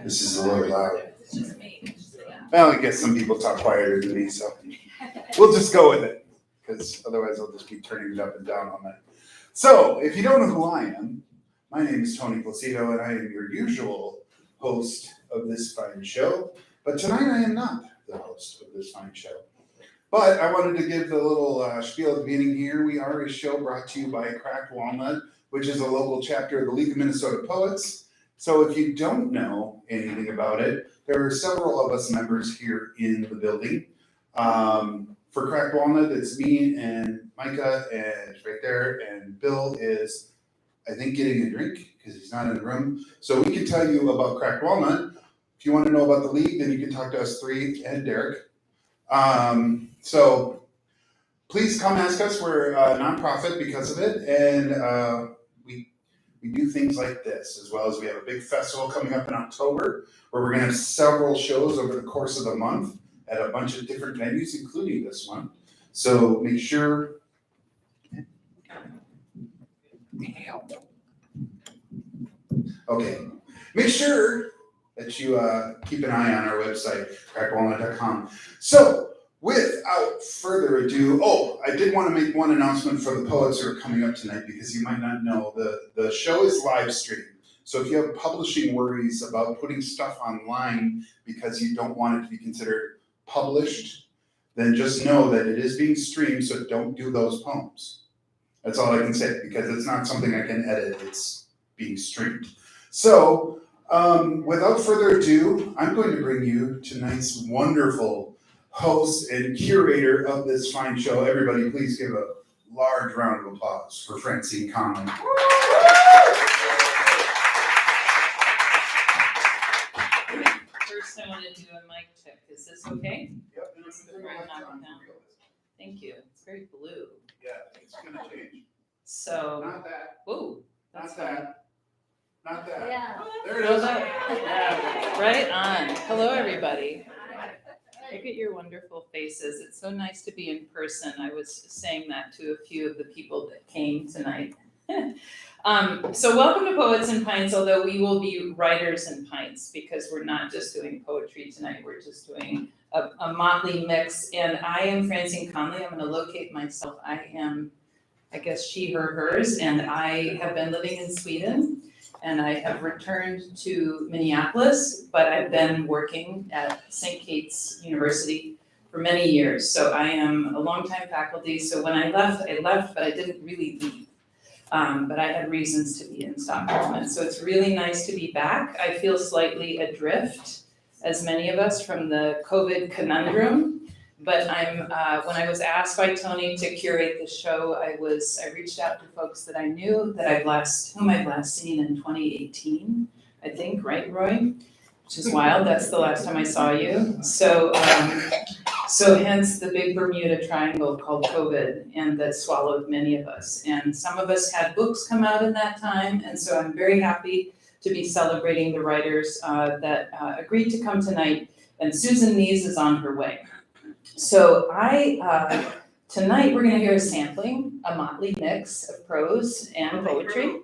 This is a little loud. Well, I guess some people talk quieter than me, so we'll just go with it, because otherwise I'll just be turning it up and down all night. So, if you don't know who I am, my name is Tony Placido, and I am your usual host of this fine show. But tonight I am not the host of this fine show. But I wanted to give the little spiel at the beginning here. We are a show brought to you by Cracked Walnut, which is a local chapter of the League of Minnesota Poets. So if you don't know anything about it, there are several of us members here in the building. For Cracked Walnut, it's me and Micah, and it's right there, and Bill is, I think, getting a drink because he's not in the room. So we can tell you about Cracked Walnut. If you want to know about the league, then you can talk to us three and Derek. So please come ask us. We're a nonprofit because of it, and we do things like this, as well as we have a big festival coming up in October where we're going to have several shows over the course of the month at a bunch of different venues, including this one. So make sure. Okay. Make sure that you keep an eye on our website, crackedwalnut.com. So, without further ado, I did want to make one announcement for the poets who are coming up tonight, because you might not know, the show is live streamed. So if you have publishing worries about putting stuff online because you don't want it to be considered published, then just know that it is being streamed, so don't do those poems. That's all I can say, because it's not something I can edit, it's being streamed. So, without further ado, I'm going to bring you tonight's wonderful host and curator of this fine show. Everybody, please give a large round of applause for Francine Conley. First, I want to do a mic check. Is this okay? Yep. Thank you. It's very blue. Yeah, it's gonna change. So, Not that. whoa, that's Not fun. that. Not that. Yeah. There it is. Yeah. Right on. Hello, everybody. Look at your wonderful faces. It's so nice to be in person. I was saying that to a few of the people that came tonight. So welcome to Poets and Pints, although we will be writers in pints, because we're not just doing poetry tonight, we're just doing a motley mix. And I am Francine Conley. I'm going to locate myself. I am, I guess, she, her, hers, and I have been living in Sweden. And I have returned to Minneapolis, but I've been working at St. Kate's University for many years. So I am a longtime faculty. So when I left, but I didn't really leave. But I had reasons to be in Stockholm. And so it's really nice to be back. I feel slightly adrift, as many of us, from the COVID conundrum. But when I was asked by Tony to curate the show, I reached out to folks that I knew, whom I'd last seen in 2018, I think, right, Roy? Which is wild. That's the last time I saw you. So hence the big Bermuda Triangle called COVID, and that swallowed many of us. And some of us had books come out in that time, and so I'm very happy to be celebrating the writers that agreed to come tonight. And Susan Nees is on her way. So tonight we're going to hear a sampling, a motley mix of prose and poetry.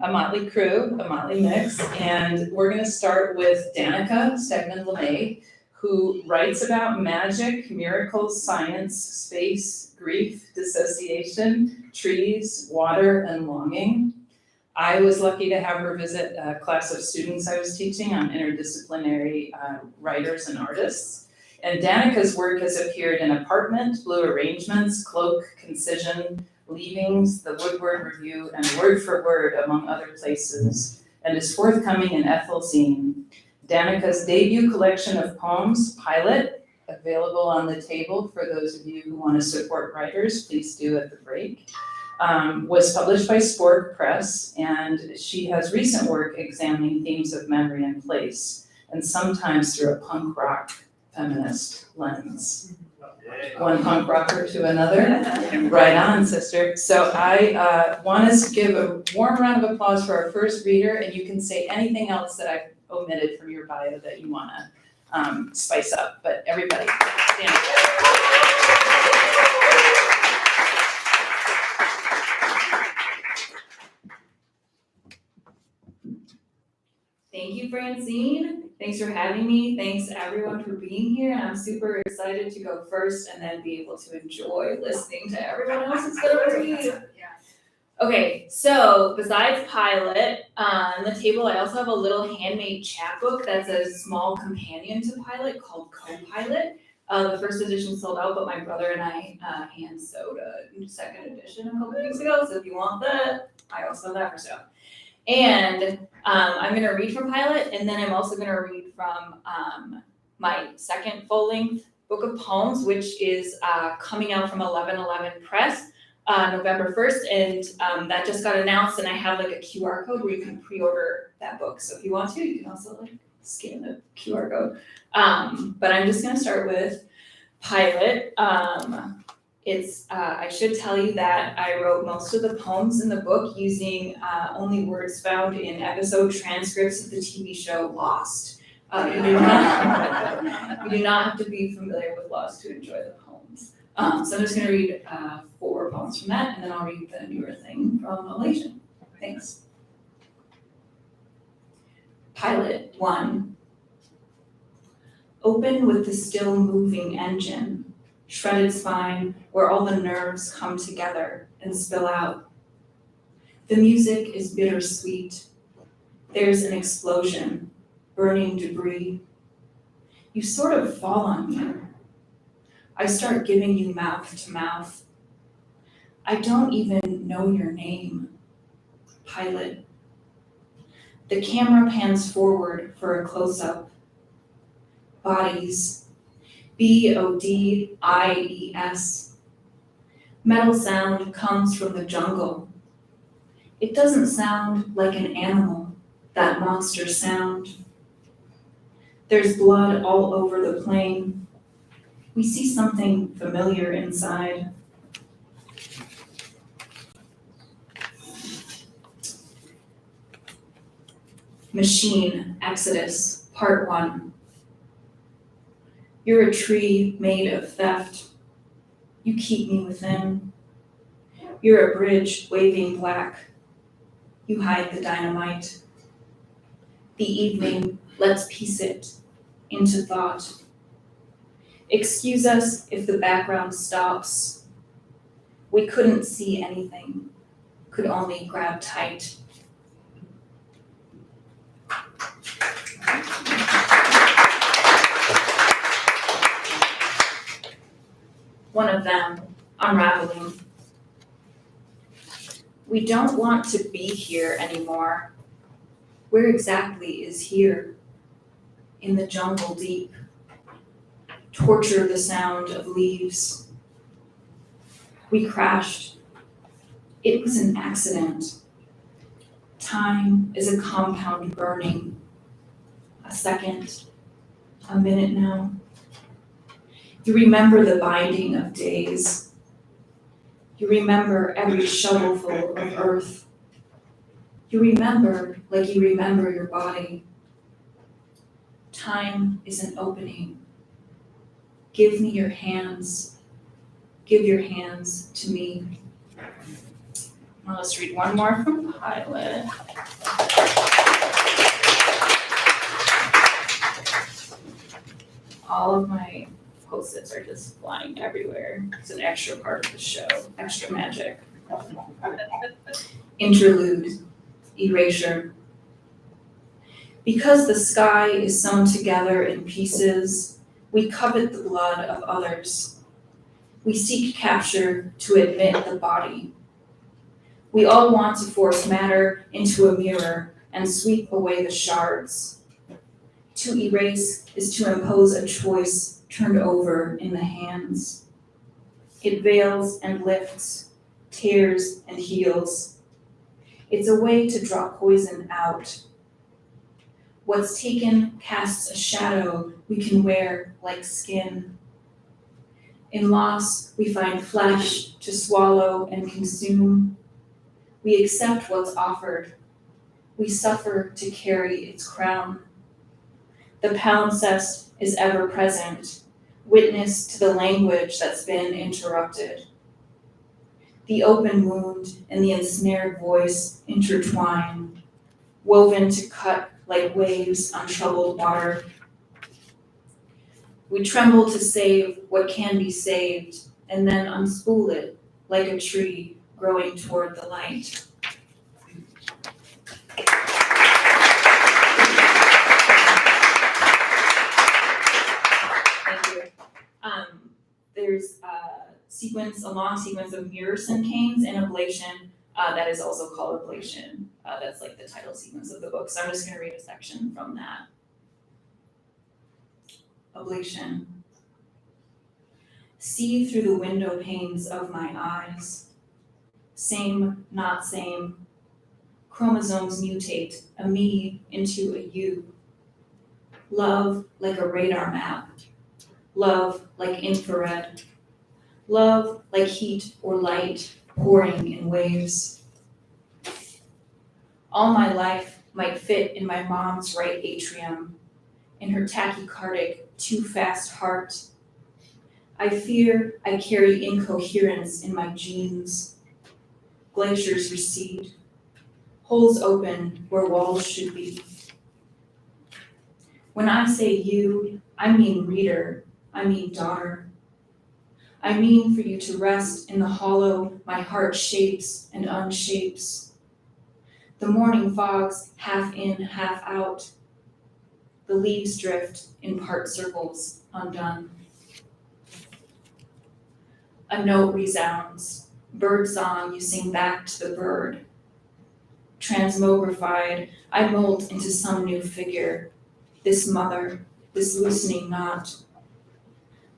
a motley crew, a motley mix, and we're gonna start with Danika Stegeman-LeMay, who writes about magic, miracles, science, space, grief, dissociation, trees, water, and longing. I was lucky to have her visit a class of students I was teaching on interdisciplinary writers and artists. And Danika's work has appeared in Apartment, Blue Arrangements, Cloak, Concision, Leavings, The Woodward Review, and Word for Word, among other places, and is forthcoming in Ethelzine. Danika's debut collection of poems, Pilot, available on the table for those of you who want to support writers, please do at the break, was published by Spork Press, and she has recent work examining themes of memory and place, and sometimes through a punk rock feminist lens. One punk rocker to another. Right on, sister. So I want us to give a warm round of applause for our first reader, and you can say anything else that I've omitted from your bio that you want to spice up. But everybody, stand up. Thank you, Francine. Thanks for having me. Thanks everyone for being here. And I'm super excited to go first and then be able to enjoy listening to everyone else who's gonna read. Okay, so besides Pilot, on the table I also have a little handmade chapbook that's a small companion to Pilot called Co-Pilot. The first edition sold out, but my brother and I hand sewed a second edition a couple weeks ago. So if you want that, I also have that for sale. And I'm gonna read from Pilot, and then I'm also gonna read from my second full-length book of poems, which is coming out from 1111 Press, November 1st, and that just got announced, and I have like a QR code where you can pre-order that book. So if you want to, you can also like scan the QR code. But I'm just gonna start with Pilot. I should tell you that I wrote most of the poems in the book using only words found in episode transcripts of the TV show Lost. You do not have to be familiar with Lost to enjoy the poems. So I'm just gonna read 4 poems from that, and then I'll read the newer thing from Elation. Thanks. Pilot 1. Open with the still moving engine. Shredded spine where all the nerves come together and spill out. The music is bittersweet. There's an explosion, burning debris. You sort of fall on me. I start giving you mouth to mouth. I don't even know your name. Pilot. The camera pans forward for a close-up. Bodies. BODIES. Metal sound comes from the jungle. It doesn't sound like an animal, that monster sound. There's blood all over the plain. We see something familiar inside. Machine Exodus, Part 1. You're a tree made of theft. You keep me within. You're a bridge waving black. You hide the dynamite. The evening, let's piece it into thought. Excuse us if the background stops. We couldn't see anything, could only grab tight. One of them, unraveling. We don't want to be here anymore. Where exactly is here? In the jungle deep. Torture the sound of leaves. We crashed. It was an accident. Time is a compound burning. A second, a minute now. You remember the binding of days. You remember every shovelful of earth. You remember like you remember your body. Time is an opening. Give me your hands. Give your hands to me. I'll just read one more from Pilot. All of my Post-its are just flying everywhere. It's an extra part of the show, extra magic. Interlude, erasure. Because the sky is sewn together in pieces, we covet the blood of others. We seek capture to admit the body. We all want to force matter into a mirror and sweep away the shards. To erase is to impose a choice turned over in the hands. It veils and lifts, tears and heals. It's a way to draw poison out. What's taken casts a shadow we can wear like skin. In loss, we find flesh to swallow and consume. We accept what's offered. We suffer to carry its crown. The palimpsest is ever present, witness to the language that's been interrupted. The open wound and the ensnared voice intertwine, woven to cut like waves on troubled water. We tremble to save what can be saved, and then unspool it like a tree growing toward the light. There's a long sequence of mirrors and canes and ablation that is also called ablation. That's like the title sequence of the book. So I'm just gonna read a section from that. Ablation. See through the window panes of my eyes. Same, not same. Chromosomes mutate, a me into a you. Love like a radar map. Love like infrared. Love like heat or light pouring in waves. All my life might fit in my mom's right atrium, in her tachycardic, too fast heart. I fear I carry incoherence in my genes. Glaciers recede, holes open where walls should be. When I say you, I mean reader, I mean daughter. I mean for you to rest in the hollow my heart shapes and unshapes. The morning fogs half in, half out. The leaves drift in part circles undone. A note resounds, bird song you sing back to the bird. Transmogrified, I mold into some new figure, this mother, this loosening knot.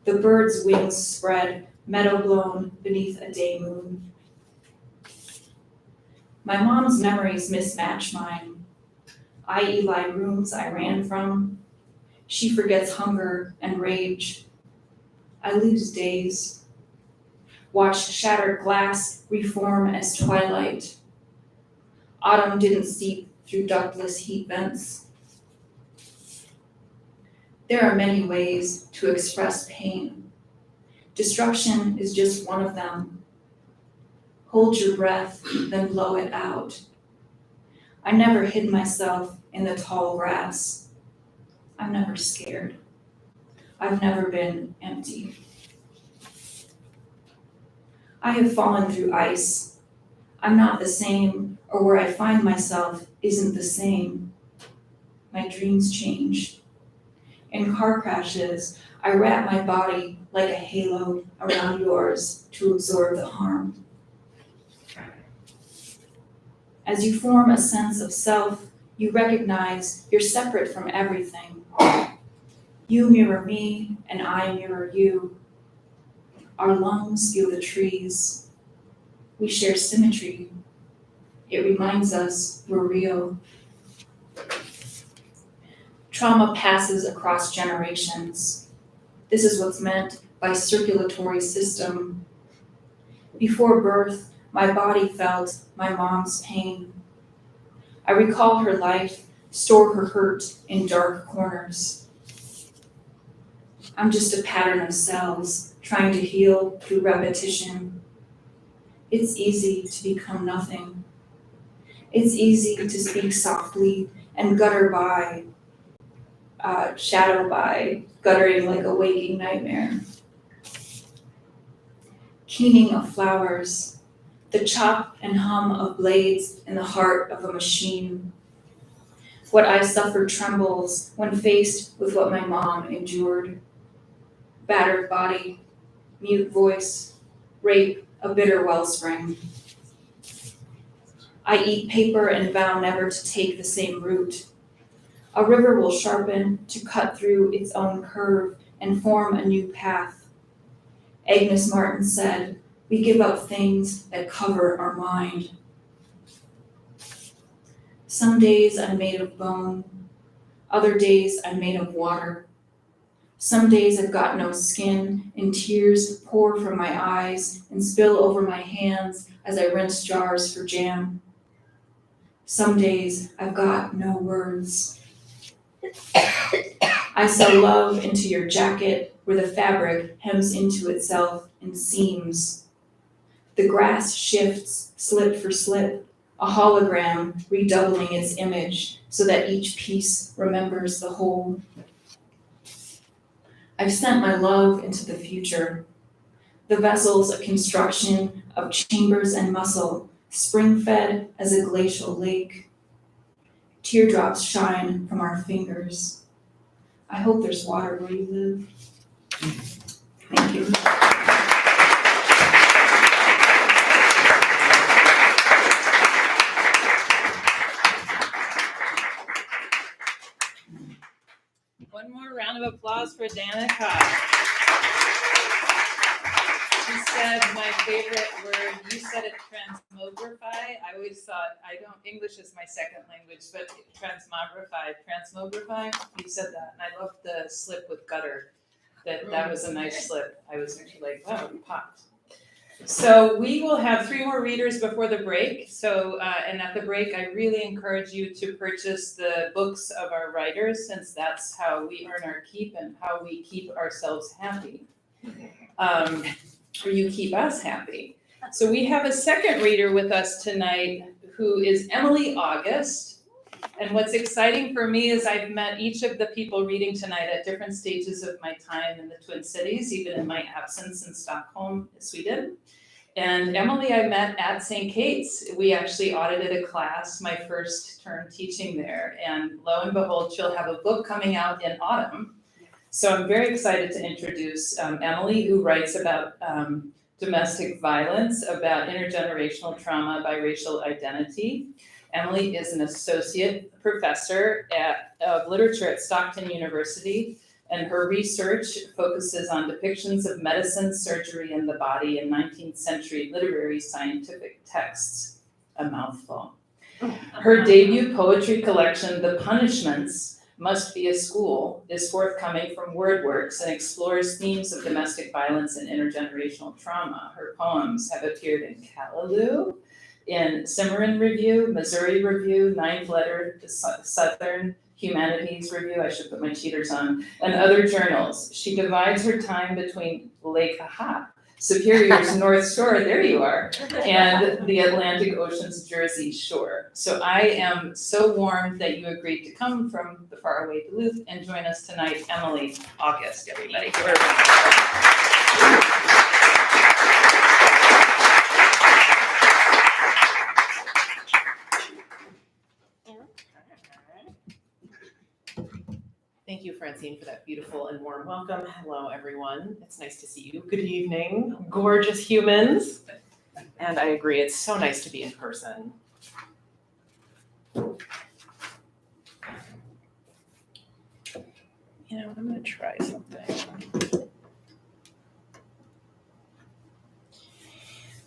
The bird's wings spread, meadow blown beneath a day moon. My mom's memories mismatch mine. I Eli rooms I ran from. She forgets hunger and rage. I lose days. Watch shattered glass reform as twilight. Autumn didn't seep through ductless heat vents. There are many ways to express pain. Destruction is just one of them. Hold your breath, then blow it out. I never hid myself in the tall grass. I'm never scared. I've never been empty. I have fallen through ice. I'm not the same, or where I find myself isn't the same. My dreams change. In car crashes, I wrap my body like a halo around yours to absorb the harm. As you form a sense of self, you recognize you're separate from everything. You mirror me, and I mirror you. Our lungs feel the trees. We share symmetry. It reminds us we're real. Trauma passes across generations. This is what's meant by circulatory system. Before birth, my body felt my mom's pain. I recall her life, store her hurt in dark corners. I'm just a pattern of cells trying to heal through repetition. It's easy to become nothing. It's easy to speak softly and shadow by, guttering like a waking nightmare. Keening of flowers, the chop and hum of blades in the heart of a machine. What I suffer trembles when faced with what my mom endured. Battered body, mute voice, rape, a bitter wellspring. I eat paper and vow never to take the same route. A river will sharpen to cut through its own curve and form a new path. Agnes Martin said, we give up things that cover our mind. Some days I'm made of bone, other days I'm made of water. Some days I've got no skin and tears pour from my eyes and spill over my hands as I rinse jars for jam. Some days I've got no words. I sew love into your jacket where the fabric hems into itself and seams. The grass shifts slip for slip, a hologram redoubling its image so that each piece remembers the whole. I've sent my love into the future. The vessels of construction of chambers and muscle, spring-fed as a glacial lake. Teardrops shine from our fingers. I hope there's water where you live. Thank you. One more round of applause for Danika. She said my favorite word, you said it, transmogrify. I always thought, English is my second language, but transmogrify, you said that. And I loved the slip with gutter. That was a nice slip. I was actually like, wow, it popped. So we will have 3 more readers before the break. So, and at the break, I really encourage you to purchase the books of our writers, since that's how we earn our keep and how we keep ourselves happy. Or you keep us happy. So we have a second reader with us tonight who is Emily August. And what's exciting for me is I've met each of the people reading tonight at different stages of my time in the Twin Cities, even in my absence in Stockholm, Sweden. And Emily I met at St. Kate's. We actually audited a class, my first term teaching there. And lo and behold, she'll have a book coming out in autumn. So I'm very excited to introduce Emily, who writes about domestic violence, about intergenerational trauma, biracial identity. Emily is an associate professor of literature at Stockton University, and her research focuses on depictions of medicine, surgery, and the body in 19th century literary scientific texts. A mouthful. Her debut poetry collection, The Punishments Must Be a School, is forthcoming from WordWorks and explores themes of domestic violence and intergenerational trauma. Her poems have appeared in Callaloo, in Cimarron Review, Missouri Review, Ninth Letter, Southern Humanities Review, I should put my cheaters on, and other journals. She divides her time between Lake Superior's North Shore, there you are, and the Atlantic Ocean's Jersey Shore. So I am so warmed that you agreed to come from the faraway Duluth and join us tonight, Emily August, everybody. Thank you, Francine, for that beautiful and warm welcome. Hello, everyone. It's nice to see you. Good evening, gorgeous humans. And I agree, it's so nice to be in person. You know, I'm going to try something.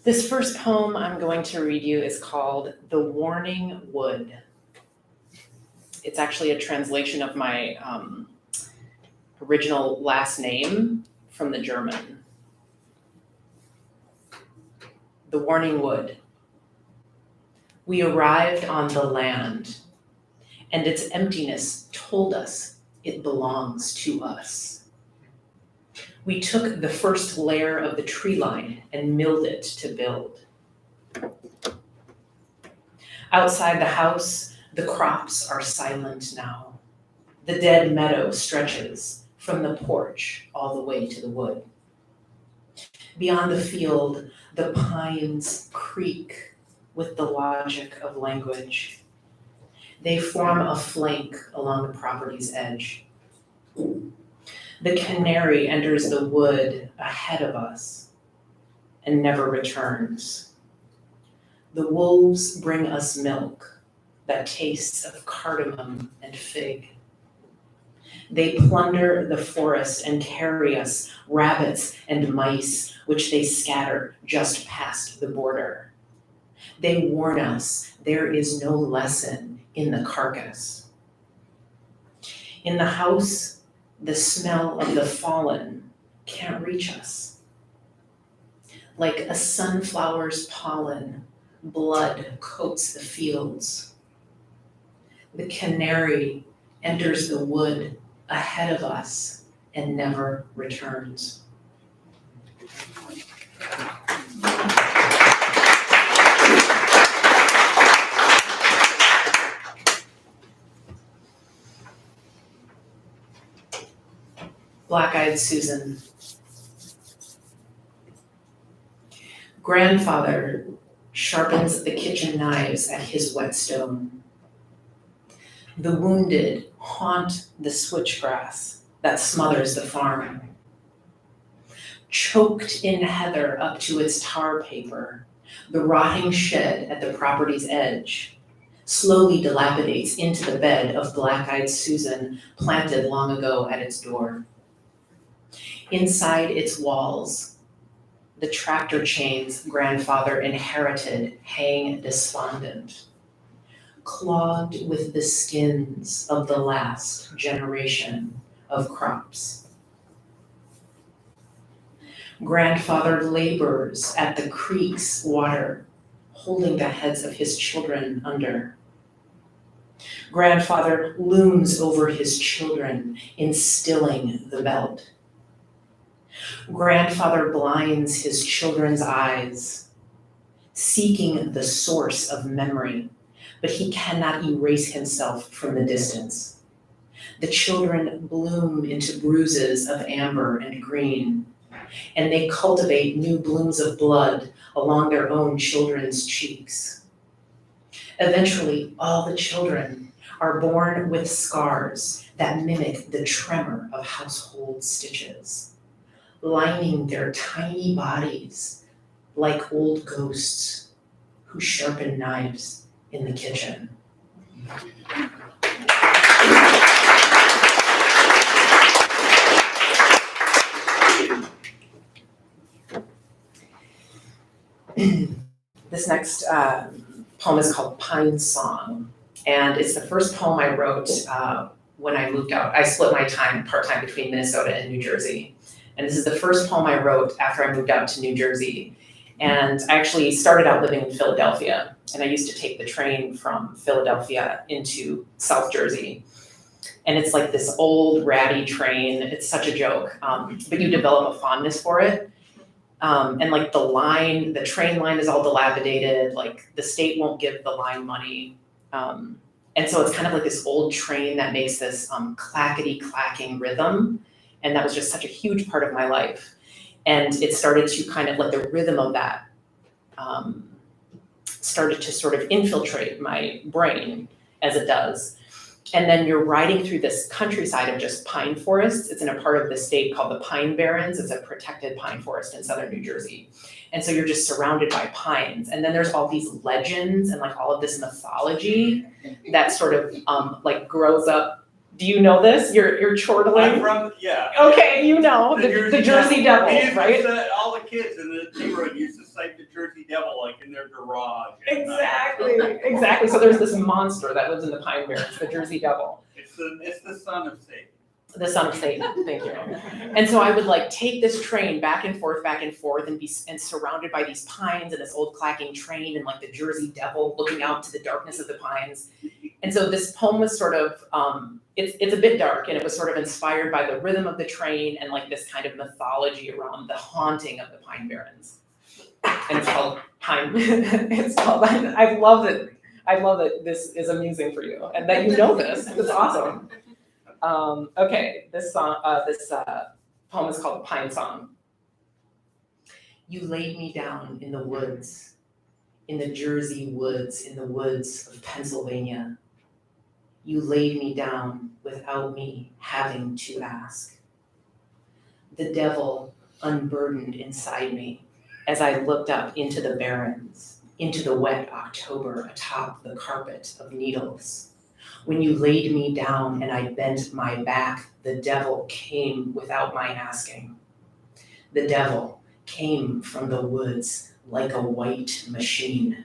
This first poem I'm going to read you is called The Warning Wood. It's actually a translation of my original last name from the German. The Warning Wood. We arrived on the land, and its emptiness told us it belongs to us. We took the first layer of the tree line and milled it to build. Outside the house, the crops are silent now. The dead meadow stretches from the porch all the way to the wood. Beyond the field, the pines creak with the logic of language. They form a flank along the property's edge. The canary enters the wood ahead of us and never returns. The wolves bring us milk that tastes of cardamom and fig. They plunder the forest and carry us rabbits and mice, which they scatter just past the border. They warn us there is no lesson in the carcass. In the house, the smell of the fallen can't reach us. Like a sunflower's pollen, blood coats the fields. The canary enters the wood ahead of us and never returns. Black-eyed Susan. Grandfather sharpens the kitchen knives at his whetstone. The wounded haunt the switchgrass that smothers the farm. Choked in heather up to its tar paper, the rotting shed at the property's edge slowly dilapidates into the bed of black-eyed Susan planted long ago at its door. Inside its walls, the tractor chains grandfather inherited hang despondent, clogged with the skins of the last generation of crops. Grandfather labors at the creek's water, holding the heads of his children under. Grandfather looms over his children, instilling the belt. Grandfather blinds his children's eyes, seeking the source of memory, but he cannot erase himself from the distance. The children bloom into bruises of amber and green, and they cultivate new blooms of blood along their own children's cheeks. Eventually, all the children are born with scars that mimic the tremor of household stitches, lining their tiny bodies like old ghosts who sharpen knives in the kitchen. This next poem is called Pine Song, and it's the first poem I wrote when I moved out. I split my time part-time between Minnesota and New Jersey. And this is the first poem I wrote after I moved out to New Jersey. And I actually started out living in Philadelphia, and I used to take the train from Philadelphia into South Jersey. And it's like this old ratty train. It's such a joke, but you develop a fondness for it. And like the train line is all dilapidated, like the state won't give the line money. And so it's kind of like this old train that makes this clackety clacking rhythm. And that was just such a huge part of my life. And it started to kind of, like the rhythm of that started to sort of infiltrate my brain as it does. And then you're riding through this countryside of just pine forests. It's in a part of the state called the Pine Barrens. It's a protected pine forest in southern New Jersey. And so you're just surrounded by pines. And then there's all these legends and like all of this mythology that sort of like grows up. Do you know this? You're chortling? I'm from, yeah. Okay, you know, the Jersey Devil, right? All the kids in the neighborhood used to cite the Jersey Devil like in their garage. Exactly. So there's this monster that lives in the Pine Barrens, the Jersey Devil. It's the son of Satan. The son of Satan, thank you. And so I would like take this train back and forth and be surrounded by these pines and this old clacking train and like the Jersey Devil looking out to the darkness of the pines. And so this poem was sort of, it's a bit dark, and it was sort of inspired by the rhythm of the train and like this kind of mythology around the haunting of the Pine Barrens. and it's called Pine. It's called. I love that this is amusing for you and that you know this. It's awesome. Okay, this poem is called Pine Song. You laid me down in the woods, in the Jersey woods, in the woods of Pennsylvania. You laid me down without me having to ask. The devil unburdened inside me as I looked up into the barrens, into the wet October atop the carpet of needles. When you laid me down and I bent my back, the devil came without my asking. The devil came from the woods like a white machine.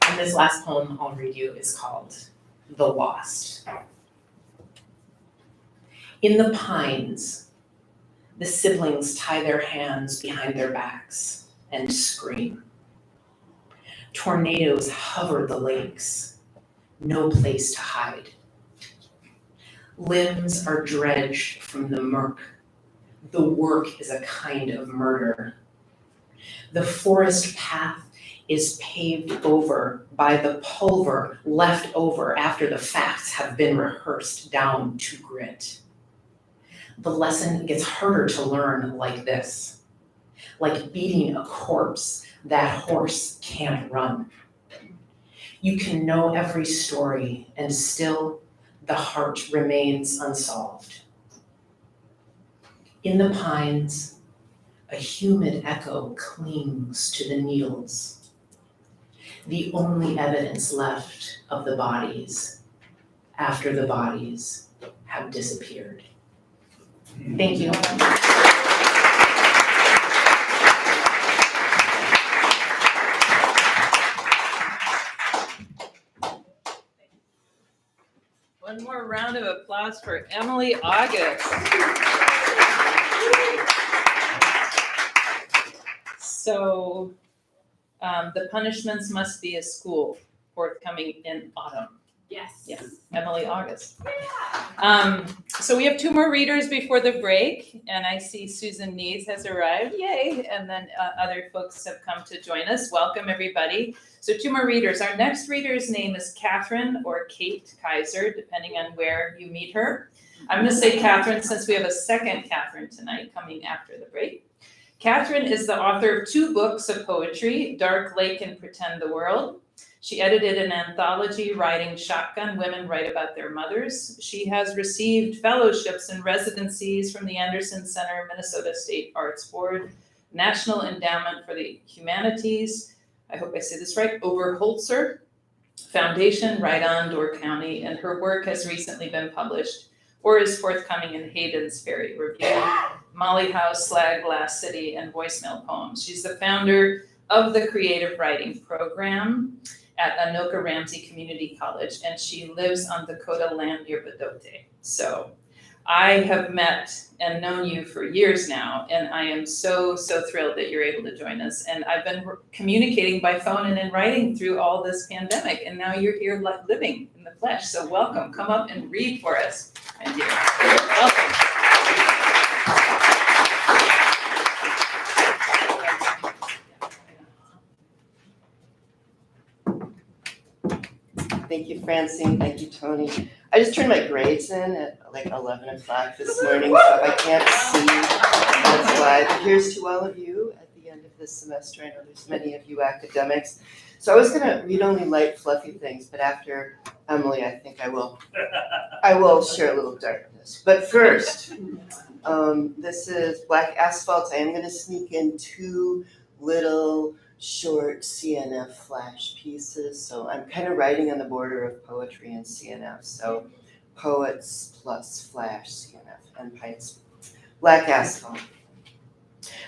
And this last poem I'll read you is called The Lost. In the pines, the siblings tie their hands behind their backs and scream. Tornadoes hover the lakes, no place to hide. Limbs are dredged from the murk. The work is a kind of murder. The forest path is paved over by the pulver left over after the facts have been rehearsed down to grit. The lesson gets harder to learn like this, like beating a corpse that horse can't run. You can know every story and still the heart remains unsolved. In the pines, a humid echo clings to the needles, the only evidence left of the bodies after the bodies have disappeared. Thank you. One more round of applause for Emily August. So, The Punishments Must Be a School, forthcoming in autumn. Yes. Yes, Emily August. So we have two more readers before the break, and I see Susan Needs has arrived, yay, and then other folks have come to join us. Welcome, everybody. So two more readers. Our next reader's name is Kathryn or Kate Kysar, depending on where you meet her. I'm gonna say Kathryn since we have a second Kathryn tonight coming after the break. Kathryn is the author of 2 books of poetry, Dark Lake and Pretend the World. She edited an anthology, Riding Shotgun, Women Write About Their Mothers. She has received fellowships and residencies from the Anderson Center, Minnesota State Arts Board, National Endowment for the Humanities, I hope I say this right, Oberholzer Foundation, Right On, Door County, and her work has recently been published or is forthcoming in Hayden's Ferry Review, Molly House, Slag, Glass City, and Voicemail Poems. She's the founder of the Creative Writing Program at Anoka Ramsey Community College, and she lives on Dakota land near Bedote. So I have met and known you for years now, and I am so thrilled that you're able to join us. And I've been communicating by phone and in writing through all this pandemic, and now you're here living in the flesh. So welcome, come up and read for us. Thank you. Welcome. Thank you, Francine. Thank you, Tony. I just turned my grades in at like 11 o'clock this morning, so I can't see. That's why. But here's to all of you at the end of this semester. I know there's many of you academics. So I was going to read only light, fluffy things, but after Emily, I think I will share a little darkness. But first, this is Black Asphalt. I am going to sneak in 2 little short CNF flash pieces. So I'm kind of writing on the border of poetry and CNF. So poets plus flash CNF and Pints. Black Asphalt.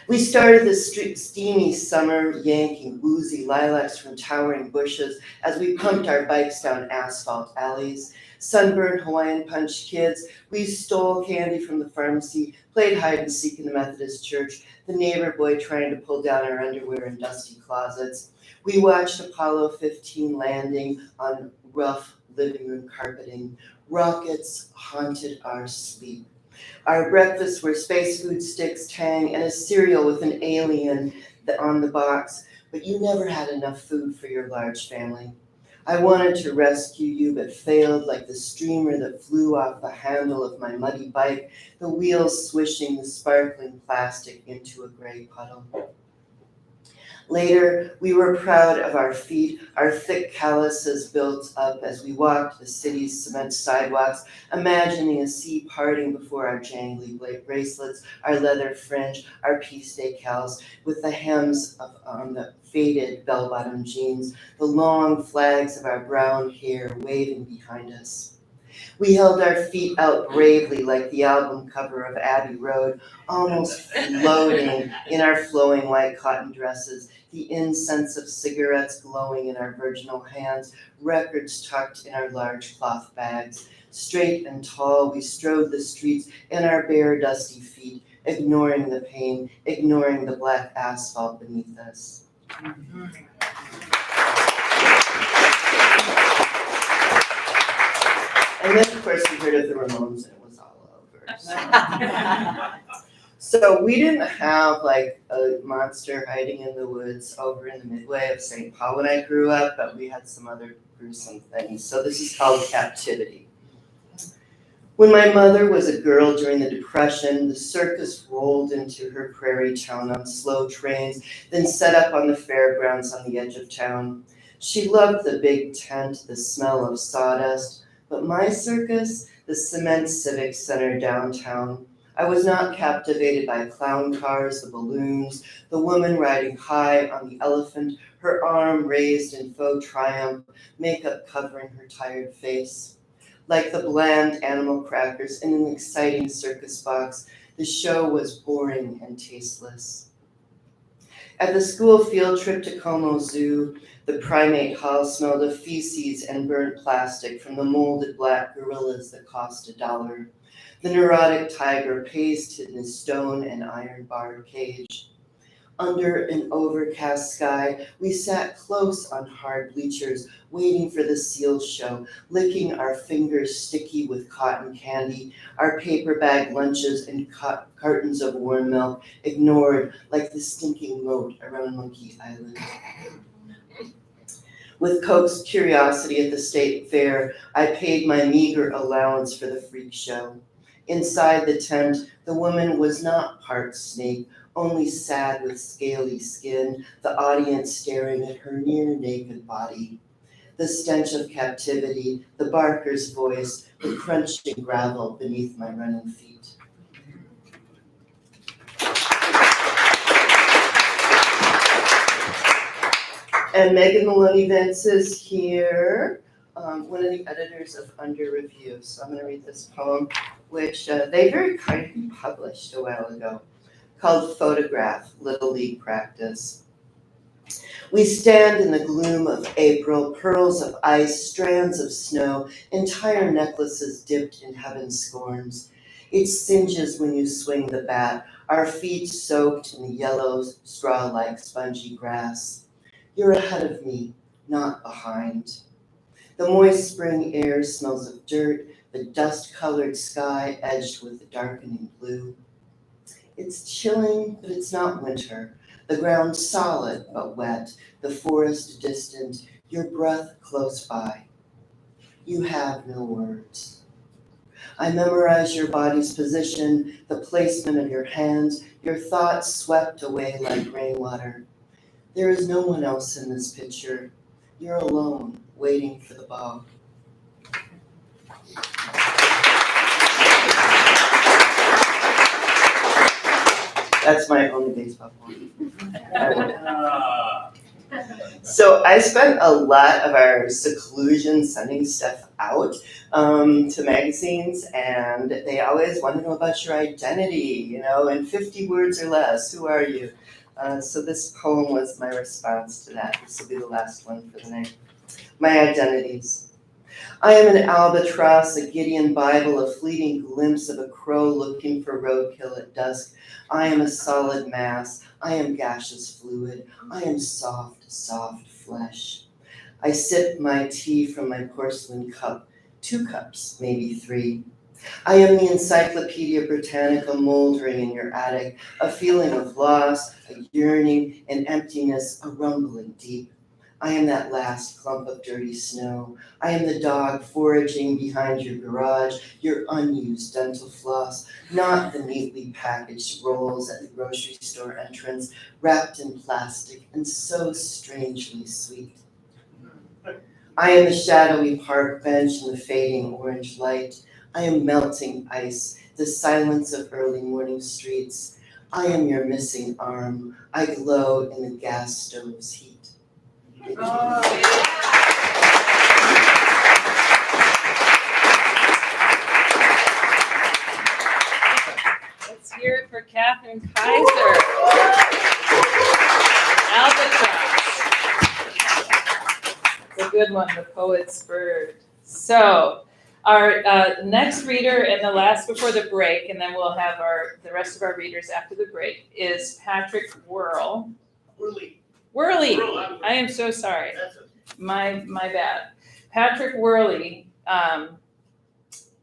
We started the steamy summer yanking boozy lilacs from towering bushes as we pumped our bikes down asphalt alleys. Sunburned Hawaiian Punch kids, we stole candy from the pharmacy, played hide and seek in the Methodist church, the neighbor boy trying to pull down our underwear in dusty closets. We watched Apollo 15 landing on rough living room carpeting. Rockets haunted our sleep. Our breakfasts were space food sticks, Tang, and a cereal with an alien on the box, but you never had enough food for your large family. I wanted to rescue you, but failed like the streamer that flew off the handle of my muddy bike, the wheels swishing the sparkling plastic into a gray puddle. Later, we were proud of our feet, our thick calluses built up as we walked the city's cement sidewalks, imagining a sea parting before our jangly bracelets, our leather fringe, our piece decals, with the hems on the faded bell-bottom jeans, the long flags of our brown hair waving behind us. We held our feet out bravely like the album cover of Abbey Road, almost floating in our flowing white cotton dresses, the incense of cigarettes glowing in our virginal hands, records tucked in our large cloth bags. Straight and tall, we strode the streets in our bare, dusty feet, ignoring the pain, ignoring the black asphalt beneath us. And then, of course, we heard of the Ramones and it was all over. So we didn't have like a monster hiding in the woods over in the midway of St. Paul when I grew up, but we had some other gruesome things. So this is called captivity. When my mother was a girl during the Depression, the circus rolled into her prairie town on slow trains, then set up on the fairgrounds on the edge of town. She loved the big tent, the smell of sawdust, but my circus, the cement civic center downtown, I was not captivated by clown cars, the balloons, the woman riding high on the elephant, her arm raised in faux triumph, makeup covering her tired face. Like the bland animal crackers in an exciting circus box, the show was boring and tasteless. At the school field trip to Como Zoo, the primate hall smelled of feces and burnt plastic from the molded black gorillas that cost $1. The neurotic tiger paced in his stone and iron barred cage. Under an overcast sky, we sat close on hard bleachers, waiting for the seal show, licking our fingers sticky with cotton candy, our paper bag lunches and cartons of warm milk ignored like the stinking moat around Monkey Island. With Coke's curiosity at the state fair, I paid my meager allowance for the freak show. Inside the tent, the woman was not part snake, only sad with scaly skin, the audience staring at her near-naked body. The stench of captivity, the barker's voice, the crunching gravel beneath my running feet. And Megan Maloney Vince is here, one of the editors of Under Review. So I'm going to read this poem, which they very kindly published a while ago, called Photograph, Little League Practice. We stand in the gloom of April, pearls of ice, strands of snow, entire necklaces dipped in heaven's scorns. It singes when you swing the bat, our feet soaked in the yellow, straw-like spongy grass. You're ahead of me, not behind. The moist spring air smells of dirt, the dust-colored sky edged with the darkening blue. It's chilling, but it's not winter. The ground solid but wet, the forest distant, your breath close by. You have no words. I memorize your body's position, the placement of your hands, your thoughts swept away like rainwater. There is no one else in this picture. You're alone, waiting for the bow. That's my only baseball poem. So I spent a lot of our seclusion sending stuff out to magazines, and they always want to know about your identity, in 50 words or less. Who are you? So this poem was my response to that. This will be the last one for the night. My identities. I am an albatross, a Gideon Bible, a fleeting glimpse of a crow looking for roadkill at dusk. I am a solid mass. I am gaseous fluid. I am soft, soft flesh. I sip my tea from my porcelain cup, 2 cups, maybe 3. I am the Encyclopedia Britannica moldering in your attic, a feeling of loss, a yearning, an emptiness, a rumbling deep. I am that last clump of dirty snow. I am the dog foraging behind your garage, your unused dental floss, not the neatly packaged rolls at the grocery store entrance, wrapped in plastic and so strangely sweet. I am the shadowy park bench in the fading orange light. I am melting ice, the silence of early morning streets. I am your missing arm. I glow in the gas stove's heat. Let's hear it for Kathryn Kysar. Albatross. It's a good one, the poet's bird. So, our next reader and the last before the break, and then we'll have the rest of our readers after the break, is Patrick Werle. Werle. I am so sorry. My bad. Patrick Werle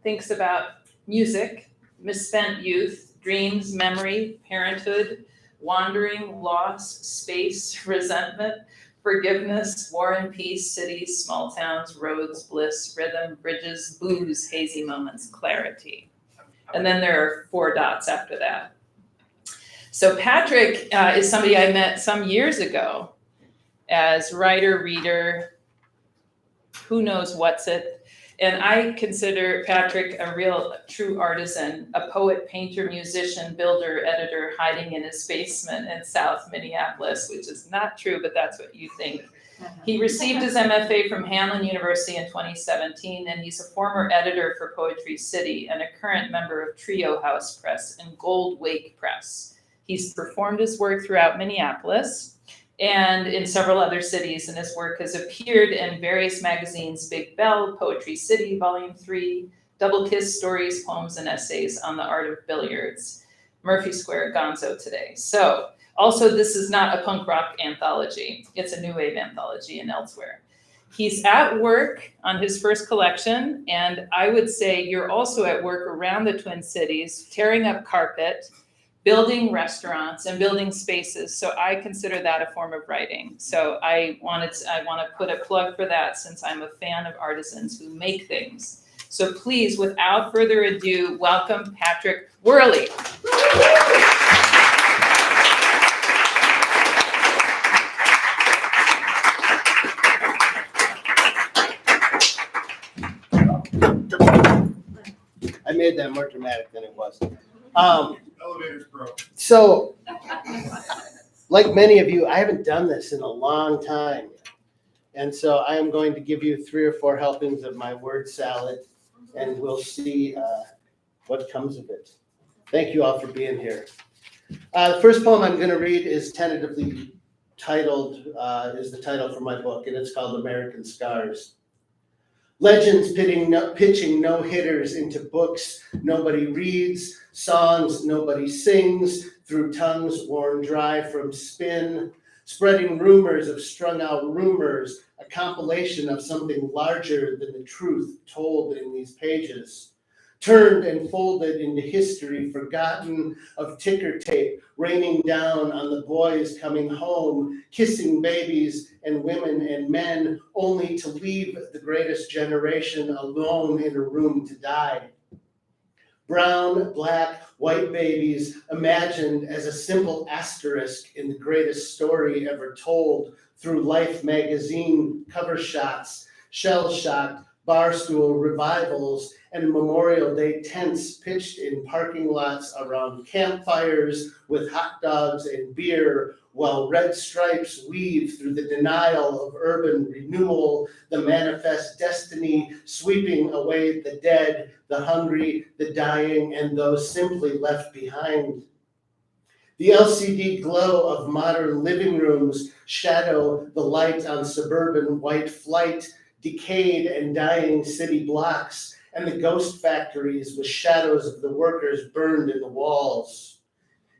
thinks about music, misspent youth, dreams, memory, parenthood, wandering, loss, space, resentment, forgiveness, war and peace, cities, small towns, roads, bliss, rhythm, bridges, booze, hazy moments, clarity. And then there are 4 dots after that. So Patrick is somebody I met some years ago as writer, reader, who knows what's it. And I consider Patrick a real true artisan, a poet, painter, musician, builder, editor, hiding in his basement in South Minneapolis, which is not true, but that's what you think. He received his MFA from Hamline University in 2017, and he's a former editor for Poetry City and a current member of Trio House Press and Gold Wake Press. He's performed his work throughout Minneapolis and in several other cities, and his work has appeared in various magazines: Big Bell, Poetry City, Volume 3, Double Kiss, Stories, Poems, and Essays on the Art of Billiards, Murphy Square, Gonzo Today. So, also, this is not a punk rock anthology. It's a new wave anthology and elsewhere. He's at work on his first collection, and I would say you're also at work around the Twin Cities, tearing up carpet, building restaurants and building spaces. So I consider that a form of writing. So I want to put a plug for that, since I'm a fan of artisans who make things. So please, without further ado, welcome Patrick Werle. I made that more dramatic than it was. Elevator's broke. So, like many of you, I haven't done this in a long time. And so I am going to give you 3 or 4 helpings of my word salad, and we'll see what comes of it. Thank you all for being here. The first poem I'm going to read is tentatively titled, is the title for my book, and it's called American Scars. Legends pitching no-hitters into books nobody reads, songs nobody sings, through tongues worn dry from spin, spreading rumors of strung-out rumors, a compilation of something larger than the truth told in these pages. Turned and folded into history forgotten, of ticker tape raining down on the boys coming home, kissing babies and women and men, only to leave the greatest generation alone in a room to die. Brown, black, white babies imagined as a simple asterisk in the greatest story ever told, through Life magazine cover shots, shell-shocked barstool revivals, and Memorial Day tents pitched in parking lots around campfires with hot dogs and beer, while red stripes weave through the denial of urban renewal, the manifest destiny sweeping away the dead, the hungry, the dying, and those simply left behind. The LCD glow of modern living rooms shadow the light on suburban white flight, decayed and dying city blocks, and the ghost factories with shadows of the workers burned in the walls.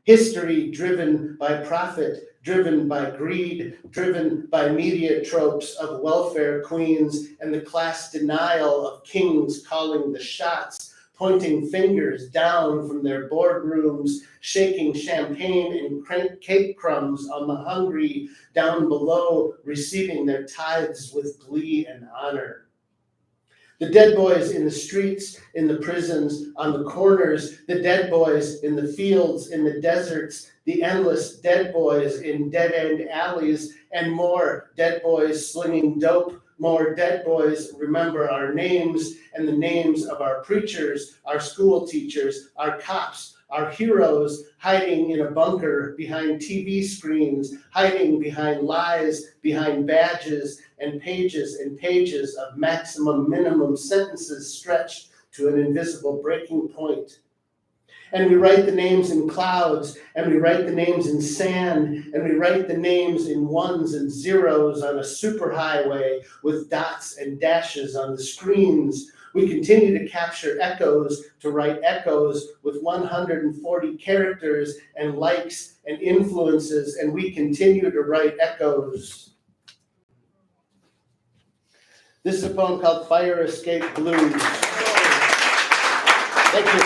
History driven by profit, driven by greed, driven by media tropes of welfare queens and the class denial of kings calling the shots, pointing fingers down from their boardrooms, shaking champagne and cake crumbs on the hungry down below, receiving their tithes with glee and honor. The dead boys in the streets, in the prisons, on the corners, the dead boys in the fields, in the deserts, the endless dead boys in dead-end alleys, and more dead boys slinging dope, more dead boys remember our names and the names of our preachers, our school teachers, our cops, our heroes, hiding in a bunker behind TV screens, hiding behind lies, behind badges, and pages of maximum minimum sentences stretched to an invisible breaking point. And we write the names in clouds, and we write the names in sand, and we write the names in ones and zeros on a superhighway with dots and dashes on the screens. We continue to capture echoes, to write echoes with 140 characters and likes and influences, and we continue to write echoes. This is a poem called Fire Escape Blues. Thank you.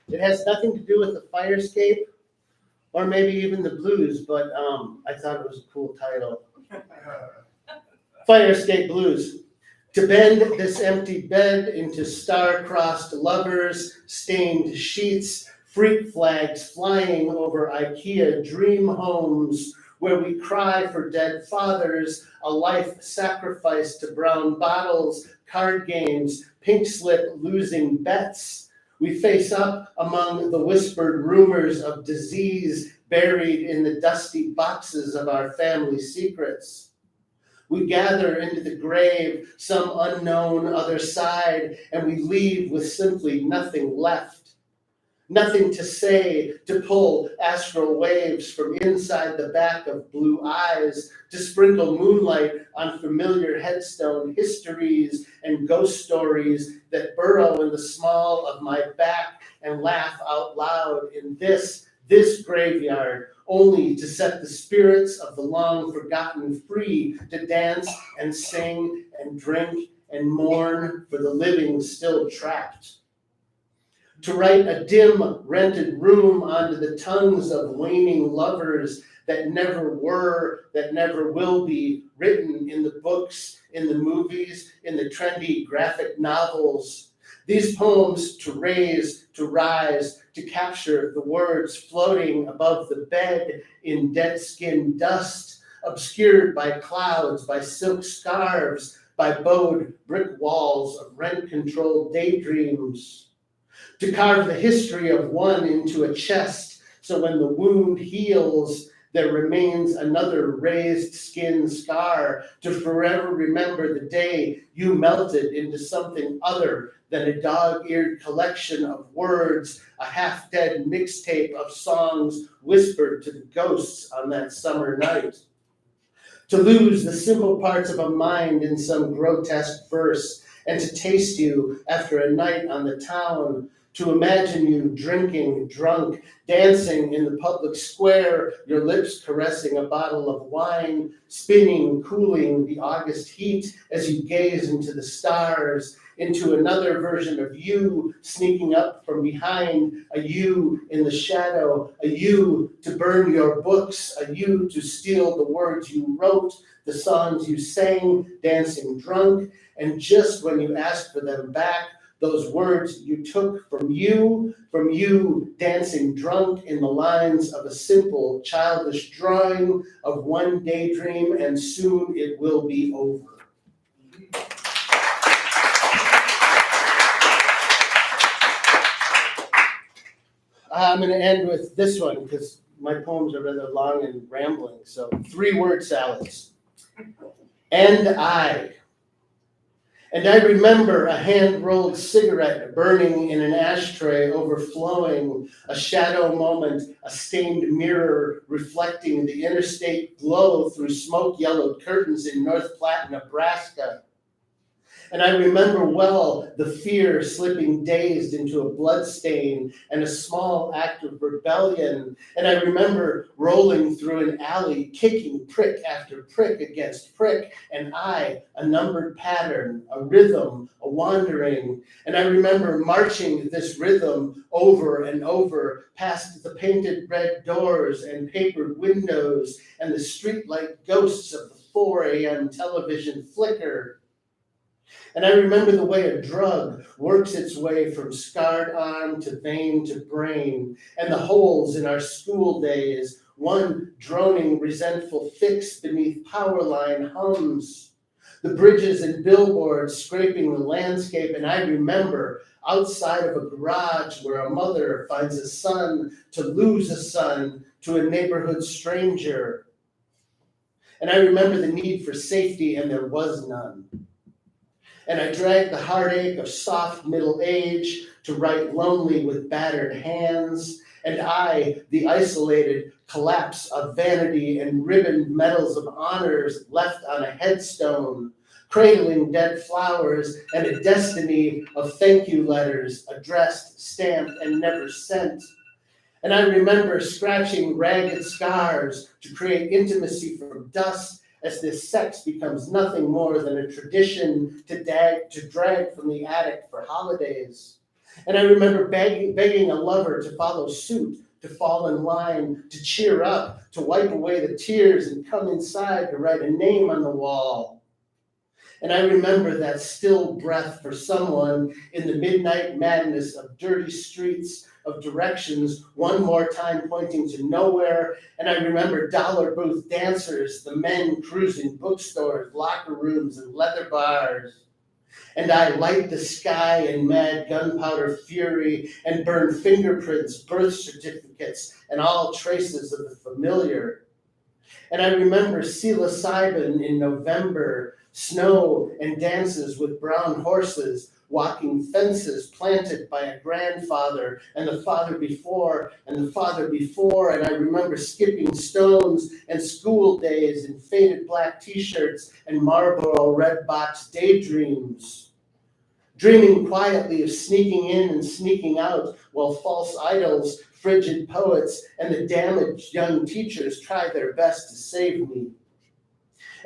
It has nothing to do with the fire escape or maybe even the blues, but I thought it was a cool title. Fire Escape Blues. To bend this empty bed into star-crossed lovers, stained sheets, freak flags flying over IKEA dream homes, where we cry for dead fathers, a life sacrificed to brown bottles, card games, pink slip losing bets. We face up among the whispered rumors of disease buried in the dusty boxes of our family secrets. We gather into the grave, some unknown other side, and we leave with simply nothing left. Nothing to say, to pull astral waves from inside the back of blue eyes, to sprinkle moonlight on familiar headstone histories and ghost stories that burrow in the small of my back and laugh out loud in this graveyard, only to set the spirits of the long forgotten free to dance and sing and drink and mourn for the living still trapped. To write a dim rented room onto the tongues of waning lovers that never were, that never will be, written in the books, in the movies, in the trendy graphic novels. These poems to raise, to rise, to capture the words floating above the bed in dead skin dust, obscured by clouds, by silk scarves, by bowed brick walls of rent-controlled daydreams. To carve the history of one into a chest, so when the wound heals, there remains another raised skin scar to forever remember the day you melted into something other than a dog-eared collection of words, a half-dead mixtape of songs whispered to the ghosts on that summer night. To lose the simple parts of a mind in some grotesque verse, and to taste you after a night on the town, to imagine you drinking, drunk, dancing in the public square, your lips caressing a bottle of wine, spinning, cooling the August heat as you gaze into the stars, into another version of you sneaking up from behind, a you in the shadow, a you to burn your books, a you to steal the words you wrote, the songs you sang, dancing drunk, and just when you asked for them back, those words you took from you dancing drunk in the lines of a simple childish drawing of one daydream, and soon it will be over. I'm going to end with this one because my poems are rather long and rambling. So 3-word salads. And I remember a hand-rolled cigarette burning in an ashtray overflowing, a shadow moment, a stained mirror reflecting the interstate glow through smoke-yellowed curtains in North Platte, Nebraska. And I remember well the fear slipping dazed into a bloodstain and a small act of rebellion. And I remember rolling through an alley, kicking prick after prick against prick, and I, a numbered pattern, a rhythm, a wandering. And I remember marching this rhythm over and over past the painted red doors and papered windows and the streetlight ghosts of the 4 a.m. television flicker. And I remember the way a drug works its way from scarred arm to vein to brain, and the holes in our school days, one droning resentful fix beneath power line hums. The bridges and billboards scraping the landscape, and I remember outside of a garage where a mother finds a son to lose a son to a neighborhood stranger. And I remember the need for safety, and there was none. And I dragged the heartache of soft middle age to write lonely with battered hands. And I, the isolated collapse of vanity and ribboned medals of honors left on a headstone, cradling dead flowers and a destiny of thank you letters addressed, stamped, and never sent. And I remember scratching ragged scars to create intimacy from dust, as this sex becomes nothing more than a tradition to drag from the attic for holidays. And I remember begging a lover to follow suit, to fall in line, to cheer up, to wipe away the tears and come inside to write a name on the wall. And I remember that still breath for someone in the midnight madness of dirty streets, of directions, one more time pointing to nowhere. And I remember dollar booth dancers, the men cruising bookstores, locker rooms, and leather bars. And I light the sky in mad gunpowder fury and burn fingerprints, birth certificates, and all traces of the familiar. And I remember psilocybin in November, snow and dances with brown horses, walking fences planted by a grandfather and the father before and the father before. And I remember skipping stones and school days in faded black t-shirts and Marlboro red box daydreams. Dreaming quietly of sneaking in and sneaking out while false idols, frigid poets, and the damaged young teachers tried their best to save me.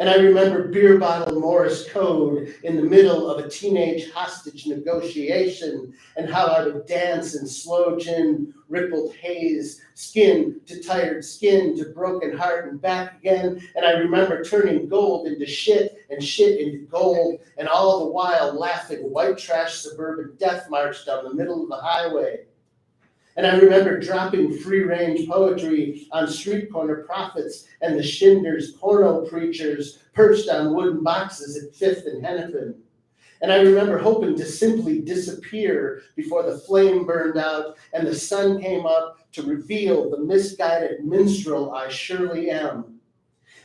And I remember beer bottle Morse code in the middle of a teenage hostage negotiation, and how I would dance in slow gin, rippled haze, skin to tired skin to broken heart and back again. And I remember turning gold into shit and shit into gold, and all the while laughing white trash suburban death march down the middle of the highway. And I remember dropping free-range poetry on street corner prophets and the Schindler's porno preachers perched on wooden boxes at 5th and Hennepin. And I remember hoping to simply disappear before the flame burned out and the sun came up to reveal the misguided minstrel I surely am.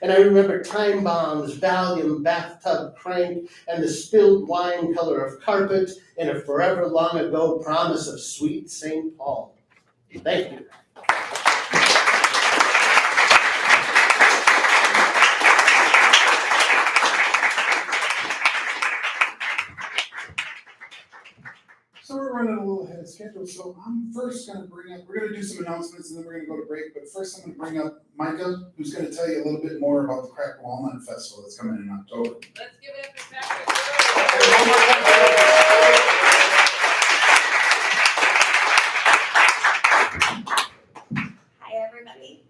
And I remember time bombs, Valium, bathtub crank, and the spilled wine color of carpet in a forever long ago promise of sweet St. Paul. Thank you. So we're running a little ahead of schedule, so I'm first gonna we're gonna do some announcements and then we're gonna go to break, but first I'm gonna bring up Micah, who's gonna tell you a little bit more about the Crack Walnut Festival that's coming in October. Let's give it up for Kathryn. Hi, everybody.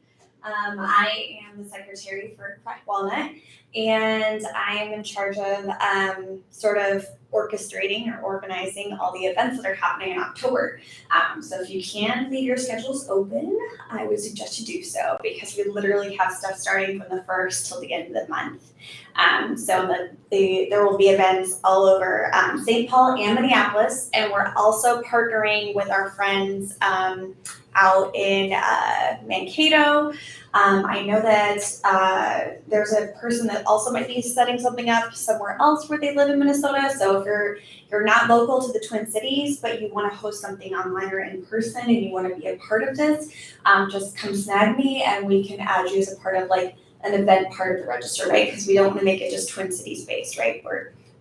I am the secretary for Crack Walnut, and I am in charge of sort of orchestrating or organizing all the events that are happening in October. So if you can leave your schedules open, I would suggest you do so, because we literally have stuff starting from the 1st till the end of the month. There will be events all over St. Paul and Minneapolis, and we're also partnering with our friends out in Mankato. I know that there's a person that also might be setting something up somewhere else where they live in Minnesota. So if you're not local to the Twin Cities, but you want to host something online or in person and you want to be a part of this, just come snag me and we can add you as a part of like an event part of the register, right? Because we don't want to make it just Twin Cities based, right?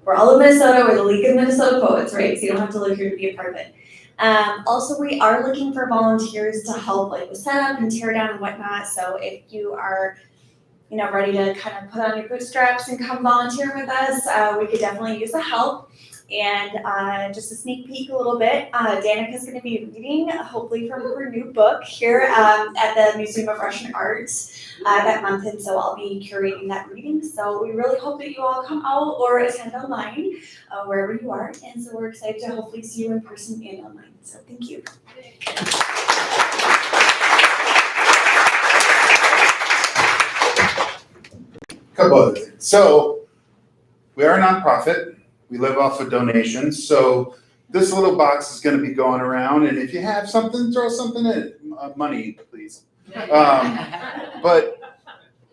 we're all in Minnesota, we're the League of Minnesota Poets, right? So you don't have to live here to be a part of it. Also, we are looking for volunteers to help like with setup and tear down and whatnot. So if you are, ready to kind of put on your bootstraps and come volunteer with us, we could definitely use the help. And just a sneak peek a little bit, Danika's going to be reading, hopefully from her new book here at the Museum of Russian Arts that month, and so I'll be curating that reading. So we really hope that you all come out or attend online, wherever you are, and so we're excited to hopefully see you in person and online. So thank you. Couple other things. So we are a nonprofit. We live off of donations. So this little box is going to be going around, and if you have something, throw something in it. Money, please. But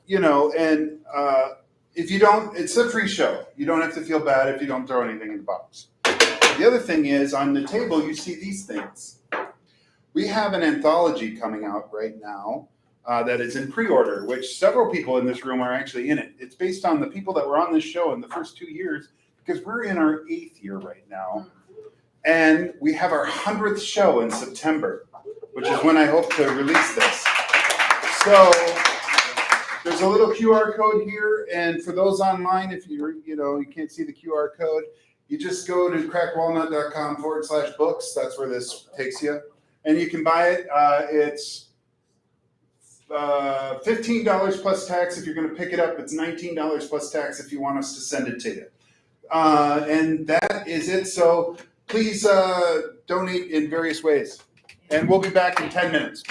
and if you don't, it's a free show. You don't have to feel bad if you don't throw anything in the box. The other thing is, on the table you see these things. We have an anthology coming out right now. That is in pre-order, which several people in this room are actually in it. It's based on the people that were on this show in the first 2 years, because we're in our 8th year right now. And we have our 100th show in September, which is when I hope to release this. So there's a little QR code here, and for those online, if you can't see the QR code, you just go to crackedwalnut.com/books. That's where this takes you. And you can buy it. It's $15 plus tax if you're going to pick it up. It's $19 plus tax if you want us to send it to you. And that is it. So please donate in various ways. And we'll be back in 10 minutes.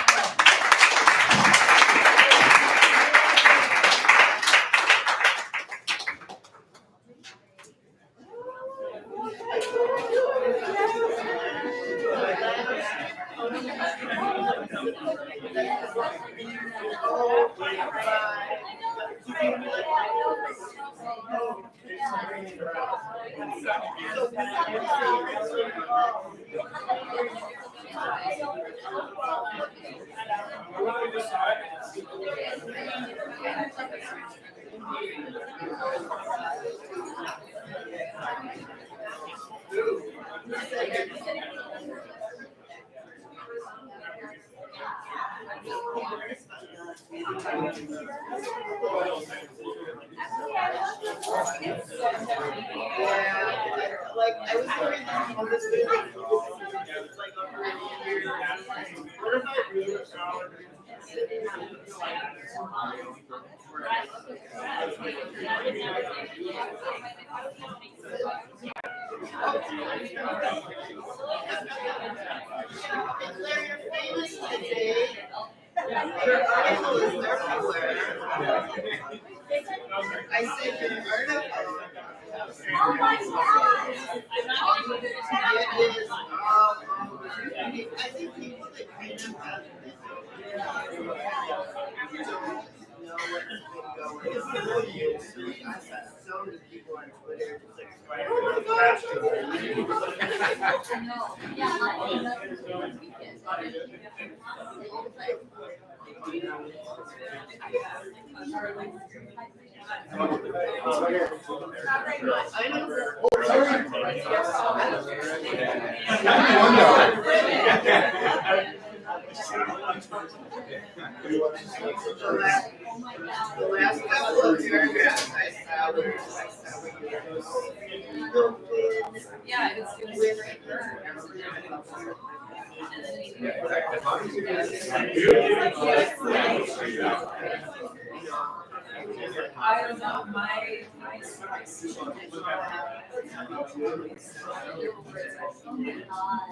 I don't know, my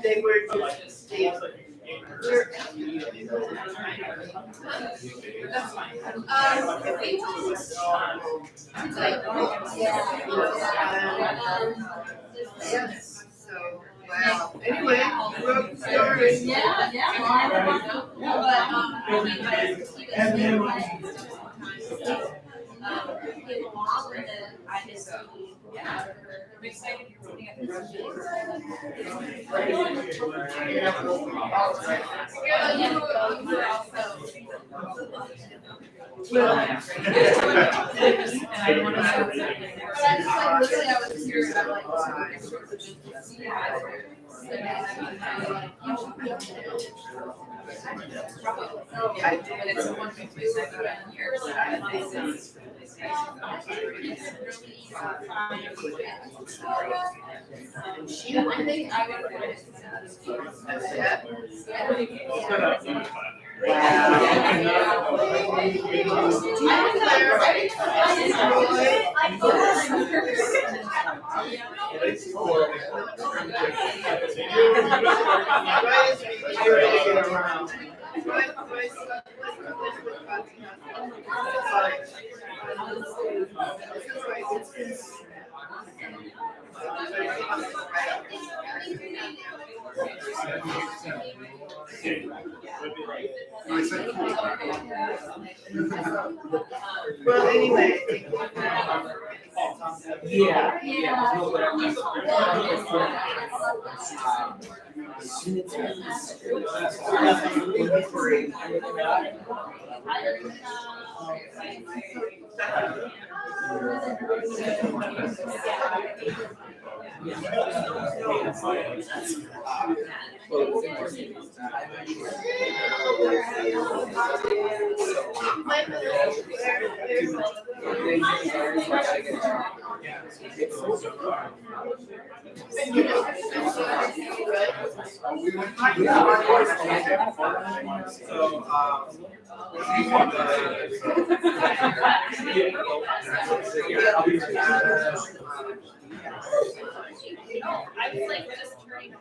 They were just, that's fine. So, wow. Anyway, wrote stories. I'm excited you're putting up the And I want to Well, anyway. Yeah. I was like just turning around.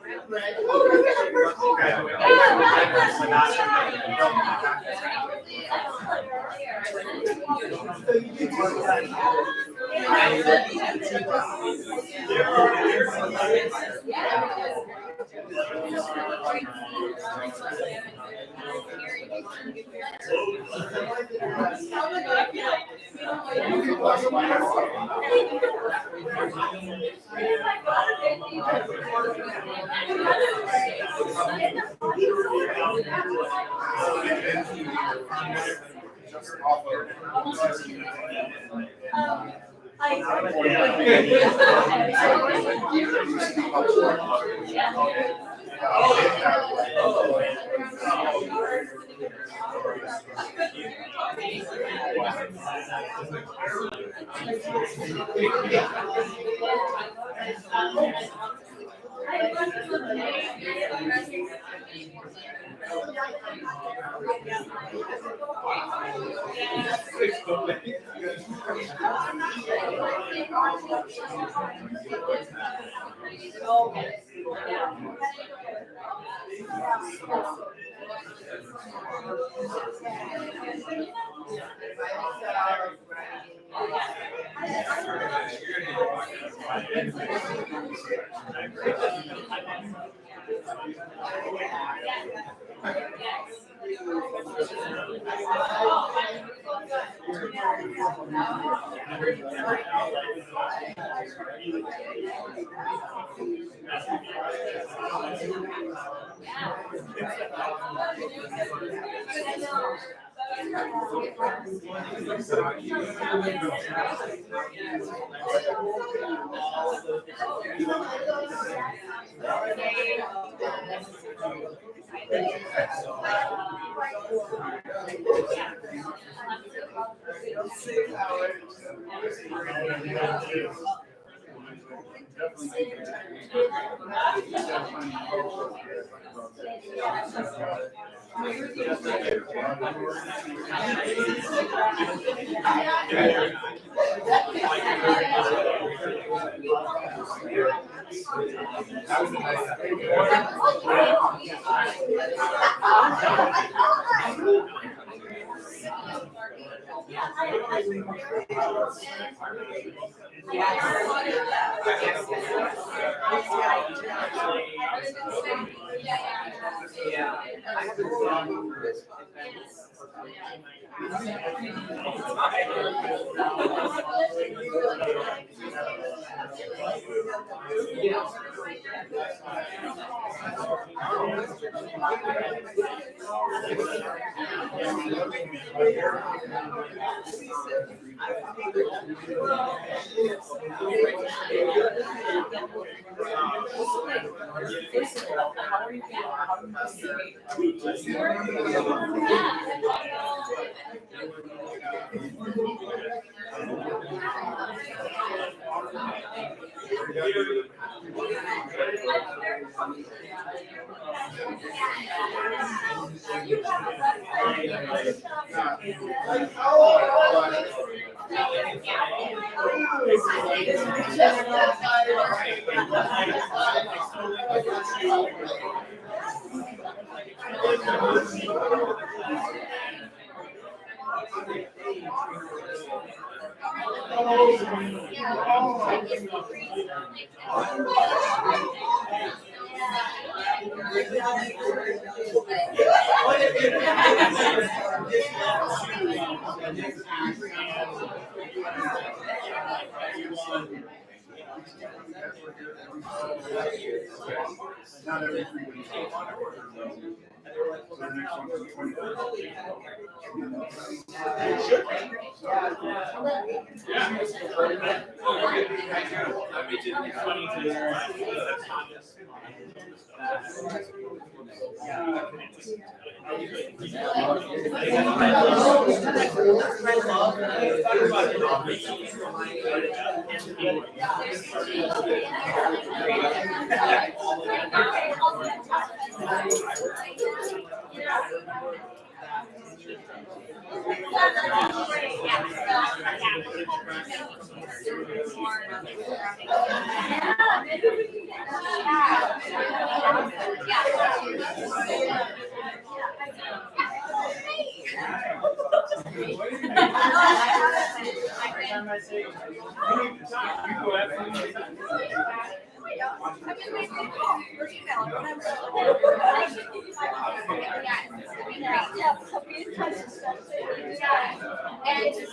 Not every 3 weeks.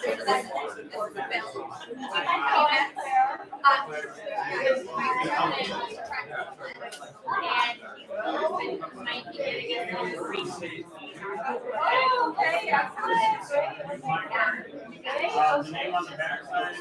So the next one's the 23rd. The name on the backside.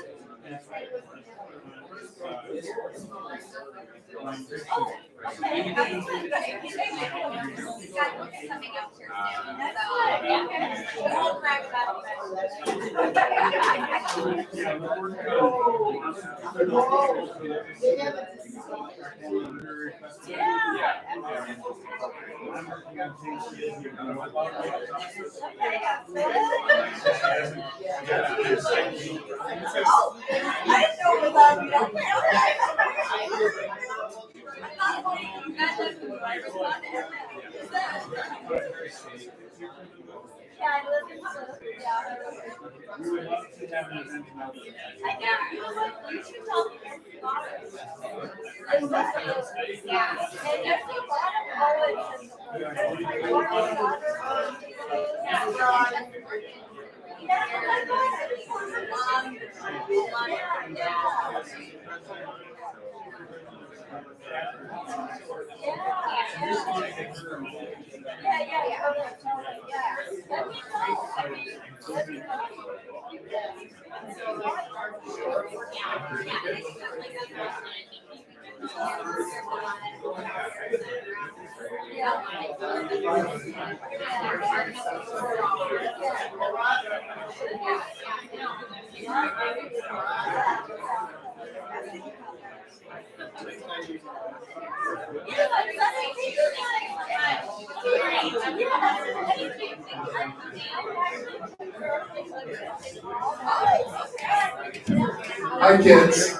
Hi, kids.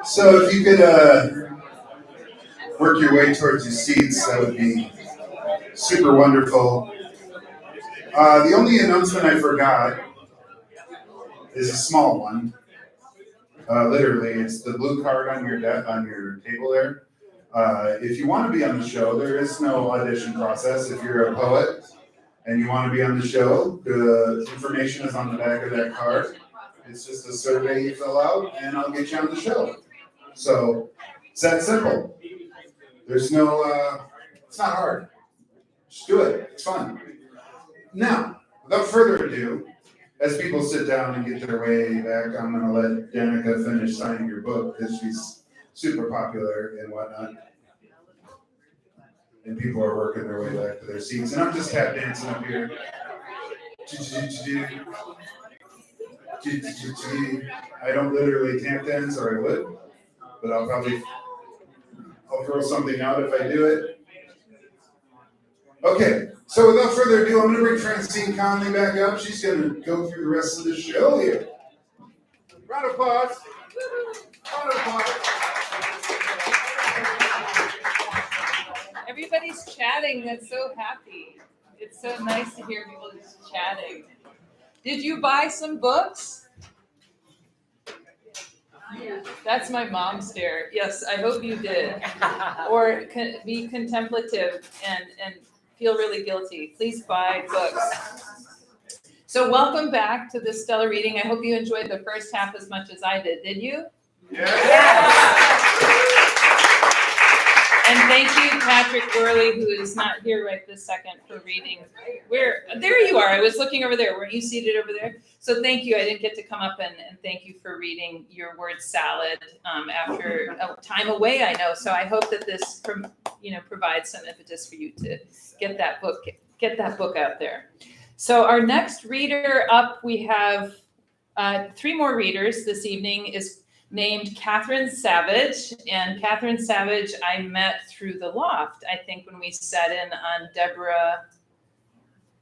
So if you could work your way towards your seats, that would be super wonderful. The only announcement I forgot is a small one. Literally, it's the blue card on your table there. If you want to be on the show, there is no audition process. If you're a poet and you want to be on the show, the information is on the back of that card. It's just a survey you fill out, and I'll get you on the show. So it's that simple. There's no, it's not hard. Just do it. It's fun. Now, without further ado, as people sit down and get their way back, I'm gonna let Danika finish signing your book because she's super popular and whatnot. And people are working their way back to their seats, and I'm just tap dancing up here. I don't literally tap dance, or I would, but I'll throw something out if I do it. Okay, so without further ado, I'm gonna bring Francine Conley back up. She's gonna go through the rest of the show here. Round of applause. Round of applause. Everybody's chatting. That's so happy. It's so nice to hear people just chatting. Did you buy some books? That's my mom stare. Yes, I hope you did. Or be contemplative and feel really guilty. Please buy books. So welcome back to this stellar reading. I hope you enjoyed the first half as much as I did. Did you? Yeah. And thank you, Patrick Werle, who is not here right this second, for reading. There you are. I was looking over there. Weren't you seated over there? So thank you. I didn't get to come up and thank you for reading your word salad after a time away, I know. So I hope that this provides some impetus for you to get that book out there. So our next reader up, we have 3 more readers this evening, is named Kathryn Savage. And Kathryn Savage I met through the Loft, I think, when we sat in on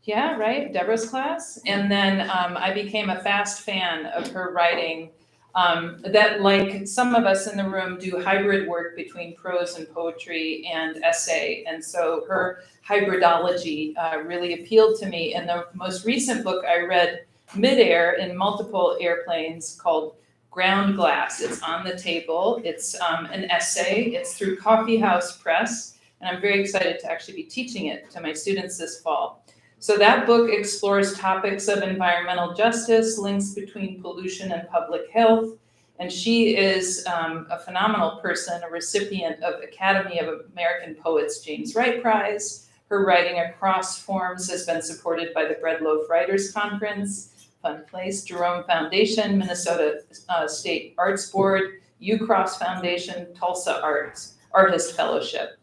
Deborah's class. And then I became a fast fan of her writing, that, like some of us in the room, do hybrid work between prose and poetry and essay. And so her hybridology really appealed to me. And the most recent book I read midair in multiple airplanes, called Ground Glass. It's on the table. It's an essay. It's through Coffee House Press, and I'm very excited to actually be teaching it to my students this fall. So that book explores topics of environmental justice, links between pollution and public health, and she is a phenomenal person, a recipient of Academy of American Poets James Wright Prize. Her writing across forms has been supported by the Bread Loaf Writers Conference, Fun Place, Jerome Foundation, Minnesota State Arts Board, UCross Foundation, Tulsa Artist Fellowship.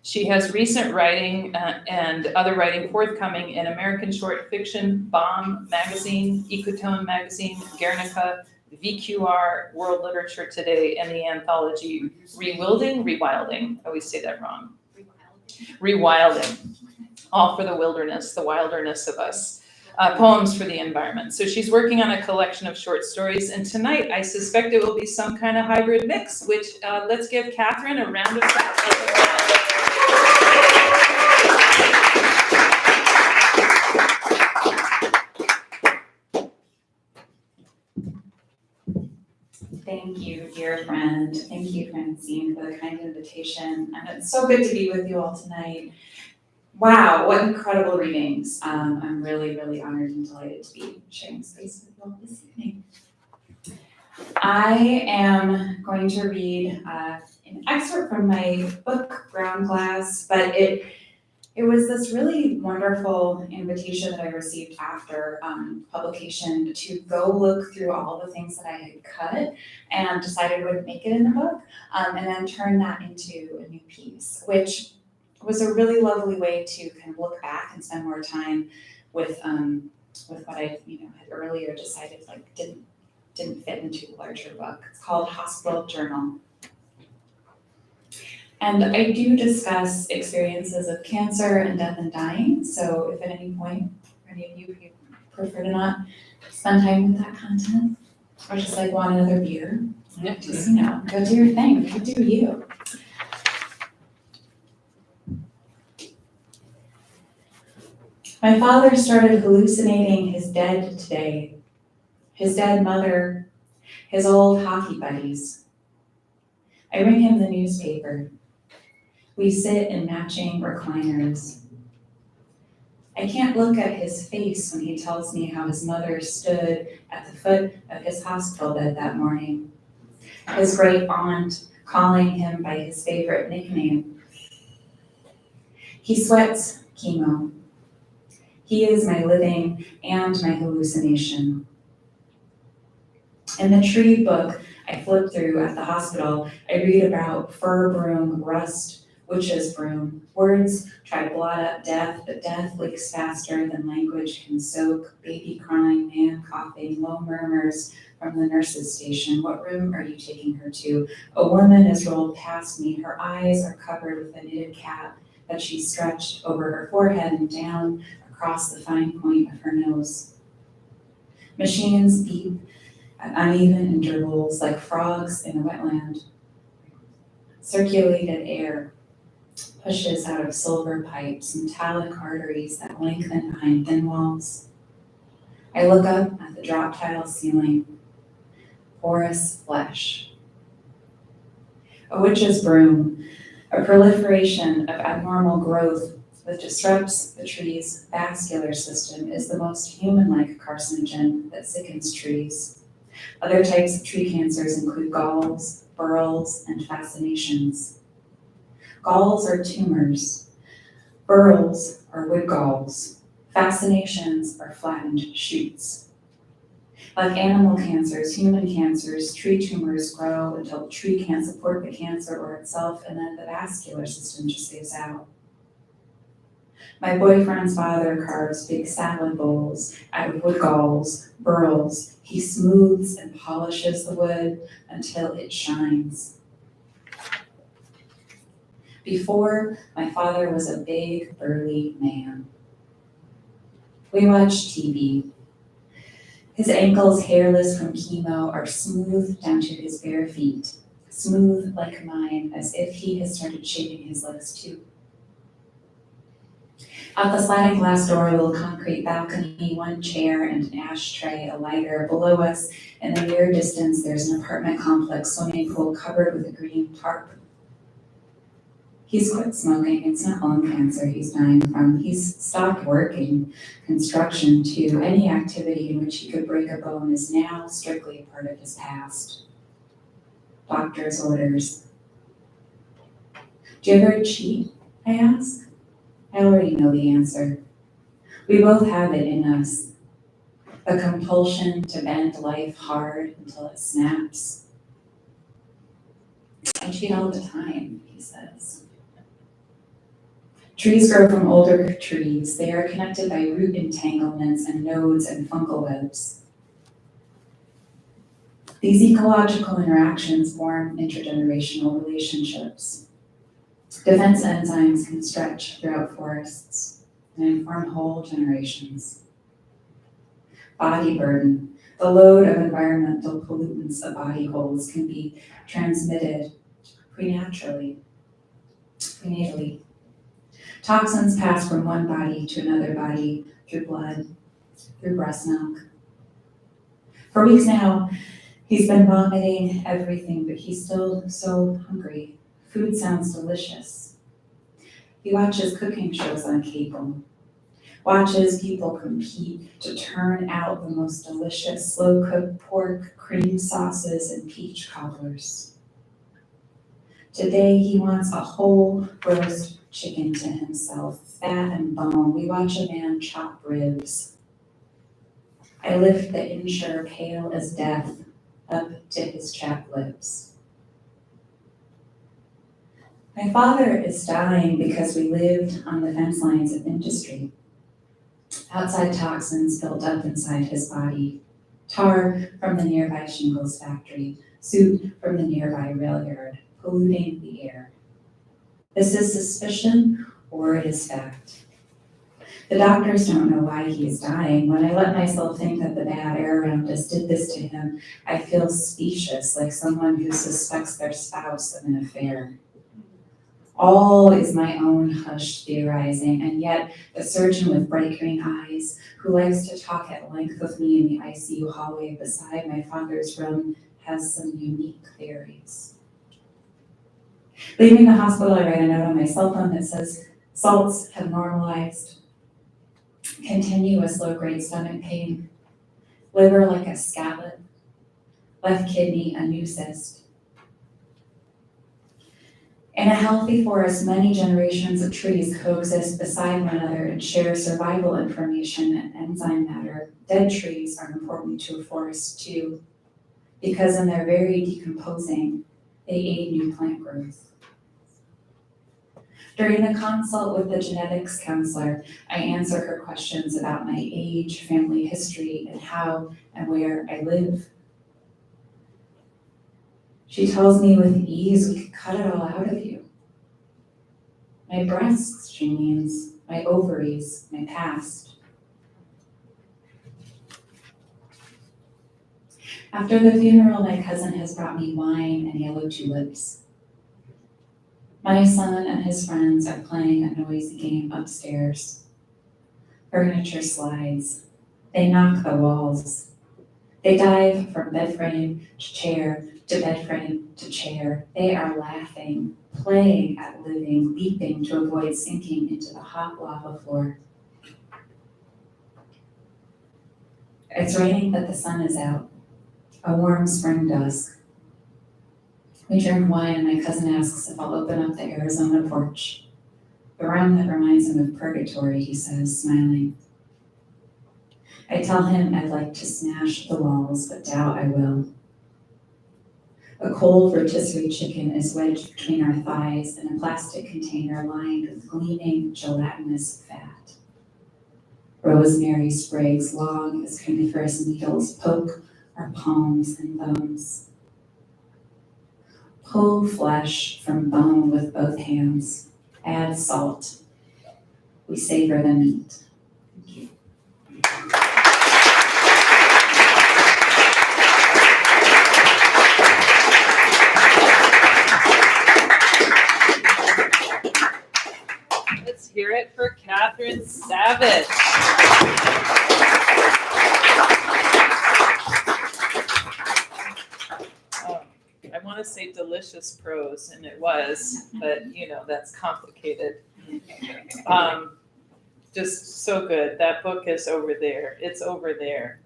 She has recent writing and other writing forthcoming in American Short Fiction, Bomb Magazine, Ecotone Magazine, Guernica, VQR, World Literature Today, and the anthology Rewilding, I always say that wrong. Rewilding, all for the wilderness, the wilderness of us. Poems for the environment. So she's working on a collection of short stories, and tonight I suspect it will be some kind of hybrid mix, which let's give Kathryn a round of applause. Thank you, dear friend. Thank you, Francine, for the kind invitation. And it's so good to be with you all tonight. Wow, what incredible readings. I'm really, really honored and delighted to be sharing space with you all this evening. I am going to read an excerpt from my book, Ground Glass, but it was this really wonderful invitation that I received after publication to go look through all the things that I had cut and decided wouldn't make it in the book, and then turn that into a new piece, which was a really lovely way to kind of look back and spend more time with what I had earlier decided didn't fit into the larger book. It's called Hospital Journal. And I do discuss experiences of cancer and death and dying. So if at any point, any of you prefer to not spend time with that content, or just want another beer, just go do your thing, go do you. My father started hallucinating his dead today, his dead mother, his old hockey buddies. I bring him the newspaper. We sit in matching recliners. I can't look at his face when he tells me how his mother stood at the foot of his hospital bed that morning, his great aunt calling him by his favorite nickname. He sweats chemo. He is my living and my hallucination. In the tree book I flipped through at the hospital, I read about fir broom, rust, witch's broom. Words try to blot up death, but death leaks faster than language can soak. Baby crying, man coughing, low murmurs from the nurse's station. What room are you taking her to? A woman has rolled past me. Her eyes are covered with a knitted cap that she stretched over her forehead and down across the fine point of her nose. Machines beep at uneven intervals like frogs in a wetland. Circulated air pushes out of silver pipes, metallic arteries that lengthen behind thin walls. I look up at the drop tile ceiling, porous flesh. A witch's broom, a proliferation of abnormal growth that disrupts the tree's vascular system, is the most human-like carcinogen that sickens trees. Other types of tree cancers include galls, burls, and fascinations. Galls are tumors. Burls are wood galls. Fascinations are flattened shoots. Like animal cancers, human cancers, tree tumors grow until the tree can't support the cancer or itself, and then the vascular system just gives out. My boyfriend's father carves big salad bowls out of wood galls, burls. He smooths and polishes the wood until it shines. Before, my father was a big, burly man. We watched TV. His ankles, hairless from chemo, are smooth down to his bare feet, smooth like mine, as if he has started shaving his legs too. Out the sliding glass door, a little concrete balcony, one chair and an ashtray, a lighter. Below us, in the near distance, there's an apartment complex swimming pool covered with a green tarp. He's quit smoking. It's not lung cancer he's dying from. He's stopped working, construction too. Any activity in which he could break a bone is now strictly a part of his past. Doctor's orders. Do you ever cheat? I ask. I already know the answer. We both have it in us. The compulsion to bend life hard until it snaps. I cheat all the time, he says. Trees grow from older trees. They are connected by root entanglements and nodes and fungal webs. These ecological interactions form intergenerational relationships. Defense enzymes can stretch throughout forests and inform whole generations. Body burden, the load of environmental pollutants a body holds, can be transmitted prenatally. Toxins pass from one body to another body through blood, through breast milk. For weeks now, he's been vomiting everything, but he's still so hungry. Food sounds delicious. He watches cooking shows on cable, watches people compete to turn out the most delicious slow-cooked pork, cream sauces, and peach cobblers. Today, he wants a whole roast chicken to himself, fat and bone. We watch a man chop ribs. I lift the incher, pale as death, up to his chapped lips. My father is dying because we lived on the fence lines of industry. Outside toxins built up inside his body. Tar from the nearby shingles factory, soot from the nearby rail yard, polluting the air. This is suspicion or it is fact. The doctors don't know why he is dying. When I let myself think that the bad air around us did this to him, I feel specious, like someone who suspects their spouse of an affair. All is my own hushed theorizing, and yet the surgeon with bright green eyes, who likes to talk at length with me in the ICU hallway beside my father's room, has some unique theories. Leaving the hospital, I write a note on my cell phone that says, salts have normalized, continuous low-grade stomach pain, liver like a scallop, left kidney a new cyst. In a healthy forest, many generations of trees coexist beside one another and share survival information and enzyme matter. Dead trees are important to a forest too, because in their very decomposing, they aid new plant growth. During the consult with the genetics counselor, I answer her questions about my age, family history, and how and where I live. She tells me with ease we could cut it all out of you. My breasts, she means, my ovaries, my past. After the funeral, my cousin has brought me wine and yellow tulips. My son and his friends are playing a noisy game upstairs. Furniture slides. They knock the walls. They dive from bed frame to chair to bed frame to chair. They are laughing, playing at living, leaping to avoid sinking into the hot lava floor. It's raining, but the sun is out. A warm spring dusk. We drink wine and my cousin asks if I'll open up the Arizona porch. The room that reminds him of purgatory, he says, smiling. I tell him I'd like to smash the walls, but doubt I will. A cold rotisserie chicken is wedged between our thighs in a plastic container lined with gleaming gelatinous fat. Rosemary sprigs long as coniferous needles poke our palms and thumbs. Pull flesh from bone with both hands. Add salt. We savor the meat. Thank you. Let's hear it for Kathryn Savage. I want to say delicious prose, and it was, but that's complicated. Just so good. That book is over there. It's over there.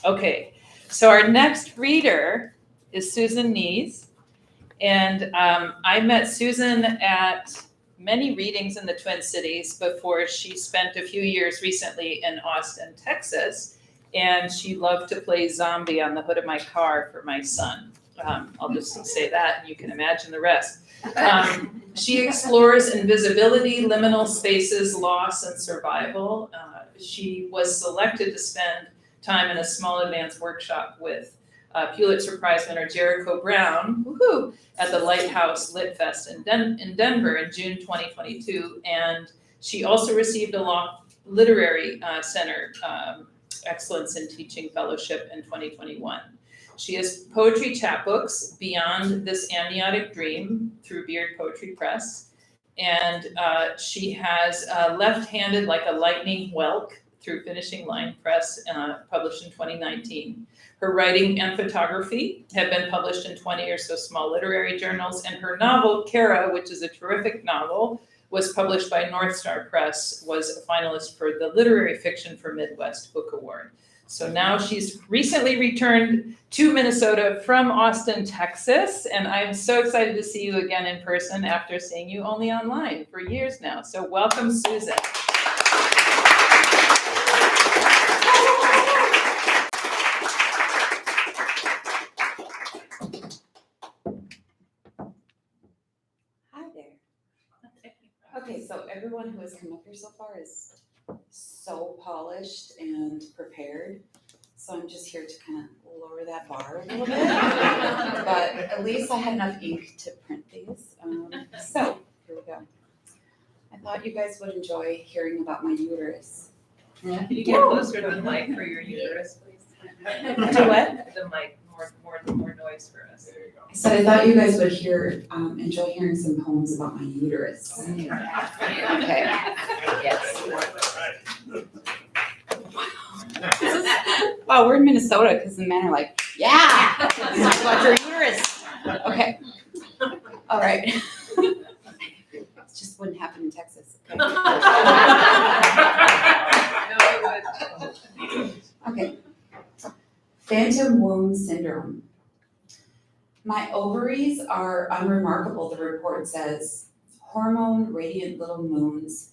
Okay, so our next reader is Susan Nees, and I met Susan at many readings in the Twin Cities before she spent a few years recently in Austin, Texas, and she loved to play zombie on the hood of my car for my son. I'll just say that, and you can imagine the rest. She explores invisibility, liminal spaces, loss, and survival. She was selected to spend time in a small advanced workshop with Pulitzer Prize winner Jericho Brown, woohoo, at the Lighthouse Lit Fest in Denver in June 2022. And she also received a Law Literary Center Excellence in Teaching Fellowship in 2021. She has poetry chapbooks, Beyond This Amniotic Dream, through Beard Poetry Press. And she has Left-Handed Like a Lightning Whelk through Finishing Line Press, published in 2019. Her writing and photography have been published in 20 or so small literary journals, and her novel, Kara, which is a terrific novel, was published by North Star Press, was a finalist for the Literary Fiction for Midwest Book Award. So now she's recently returned to Minnesota from Austin, Texas, and I'm so excited to see you again in person after seeing you only online for years now. So welcome, Susan. Hi there. Okay, so everyone who has come up here so far is so polished and prepared. So I'm just here to kind of lower that bar a little bit. But at least I had enough ink to print these. So here we go. I thought you guys would enjoy hearing about my uterus. Can you get closer to the mic for your uterus, please? Do what? The mic, more noise for us. There you go. I said I thought you guys would enjoy hearing some poems about my uterus. Okay. Yes. Wow, we're in Minnesota because the men are like, yeah, let's talk about your uterus. Okay. All right. It just wouldn't happen in Texas. Okay. Okay. Phantom womb syndrome. My ovaries are unremarkable, the report says. Hormone radiant little moons,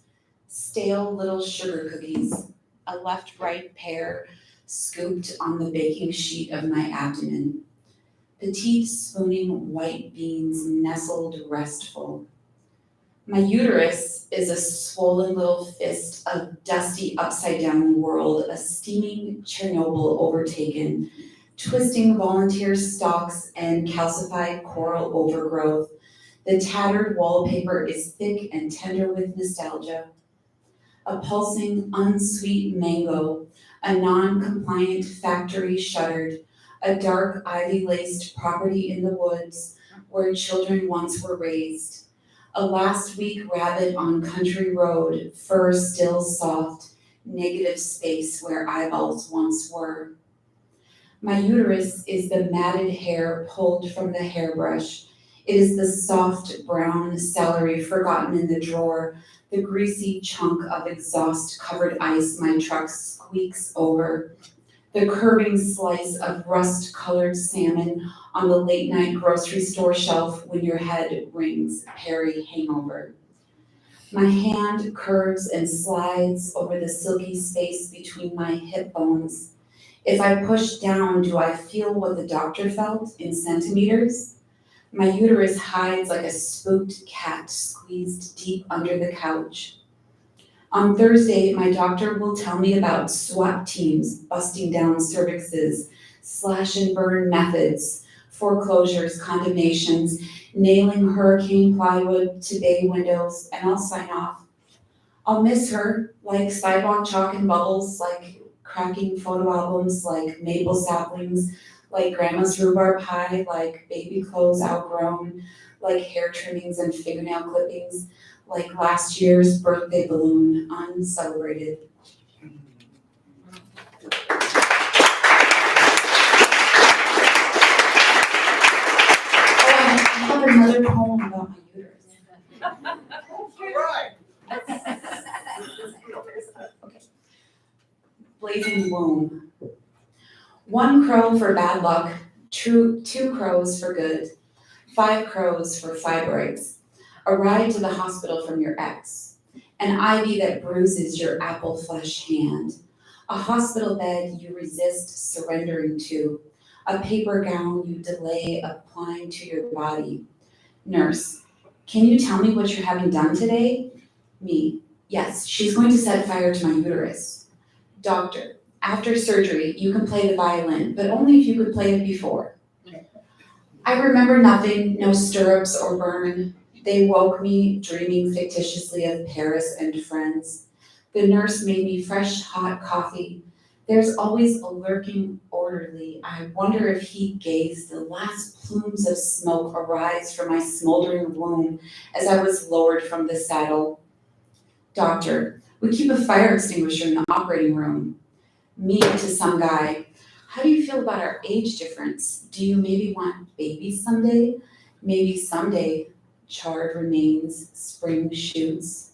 stale little sugar cookies, a left-right pair scooped on the baking sheet of my abdomen. Petite spooning white beans nestled restful. My uterus is a swollen little fist of dusty upside-down world, a steaming Chernobyl overtaken, twisting volunteer stalks and calcified coral overgrowth. The tattered wallpaper is thick and tender with nostalgia. A pulsing, unsweet mango, a non-compliant factory shuttered, a dark ivy-laced property in the woods where children once were raised. A last week rabbit on country road, fur still soft, negative space where eyeballs once were. My uterus is the matted hair pulled from the hairbrush. It is the soft brown celery forgotten in the drawer, the greasy chunk of exhaust-covered ice my truck squeaks over, the curving slice of rust-colored salmon on the late-night grocery store shelf when your head rings Perry hangover. My hand curves and slides over the silky space between my hip bones. If I push down, do I feel what the doctor felt in centimeters? My uterus hides like a spooked cat squeezed deep under the couch. On Thursday, my doctor will tell me about SWAT teams busting down cervixes, slash and burn methods, foreclosures, condemnations, nailing hurricane plywood to bay windows, and I'll sign off. I'll miss her, like sidewalk chalk and bubbles, like cracking photo albums, like maple saplings, like grandma's rhubarb pie, like baby clothes outgrown, like hair trimmings and fingernail clippings, like last year's birthday balloon uncelebrated. I have another poem about my uterus. Okay. Blazing womb. One crow for bad luck, two crows for good, 5 crows for fibroids, a ride to the hospital from your ex, an ivy that bruises your apple flesh hand, a hospital bed you resist surrendering to, a paper gown you delay applying to your body. Nurse, can you tell me what you're having done today? Me, yes, she's going to set fire to my uterus. Doctor, after surgery, you can play the violin, but only if you could play it before. I remember nothing, no stirrups or burn. They woke me dreaming fictitiously of Paris and friends. The nurse made me fresh, hot coffee. There's always a lurking orderly. I wonder if he gazed the last plumes of smoke arise from my smoldering womb as I was lowered from the saddle. Doctor, we keep a fire extinguisher in the operating room. Me to some guy. How do you feel about our age difference? Do you maybe want babies someday? Maybe someday, charred remains, spring shoots.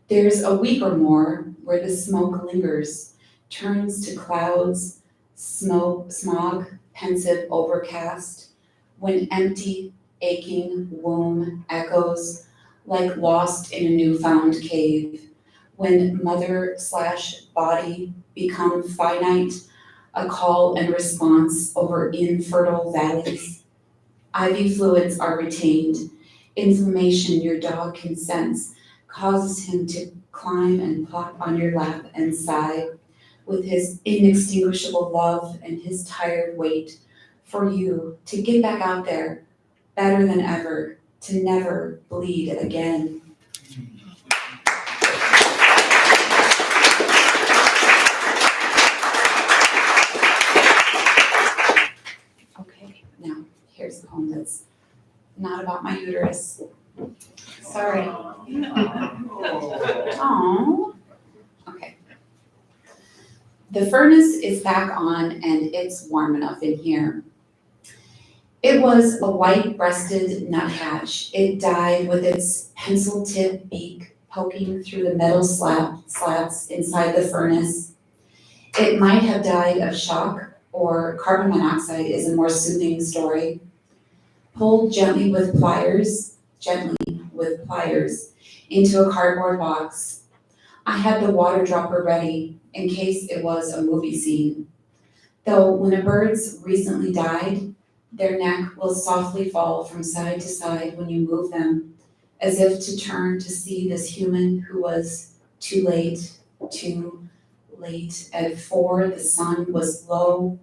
There's a week or more where the smoke lingers, turns to clouds, smoke, smog, pensive, overcast, when empty, aching womb echoes like lost in a newfound cave, when mother/body become finite, a call and response over infertile valleys. IV fluids are retained. Inflammation your dog can sense causes him to climb and plop on your lap and sigh with his inextinguishable love and his tired weight for you to get back out there better than ever, to never bleed again. Okay, now here's a poem that's not about my uterus. Sorry. Aww. Okay. The furnace is back on and it's warm enough in here. It was a white-breasted nuthatch. It died with its pencil-tip beak poking through the metal slats inside the furnace. It might have died of shock, or carbon monoxide is a more soothing story. pulled gently with pliers, into a cardboard box. I had the water dropper ready in case it was a movie scene. Though when a bird's recently died, their neck will softly fall from side to side when you move them, as if to turn to see this human who was too late. At 4, the sun was low,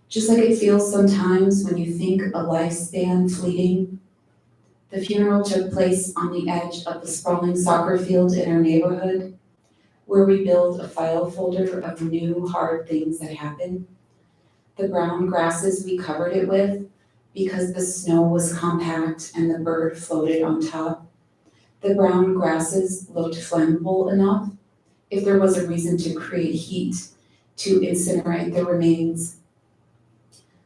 just like it feels sometimes when you think a lifespan fleeting. The funeral took place on the edge of the sprawling soccer field in our neighborhood, where we build a file folder of new hard things that happened. The brown grasses we covered it with because the snow was compact and the bird floated on top. The brown grasses looked flammable enough if there was a reason to create heat to incinerate the remains.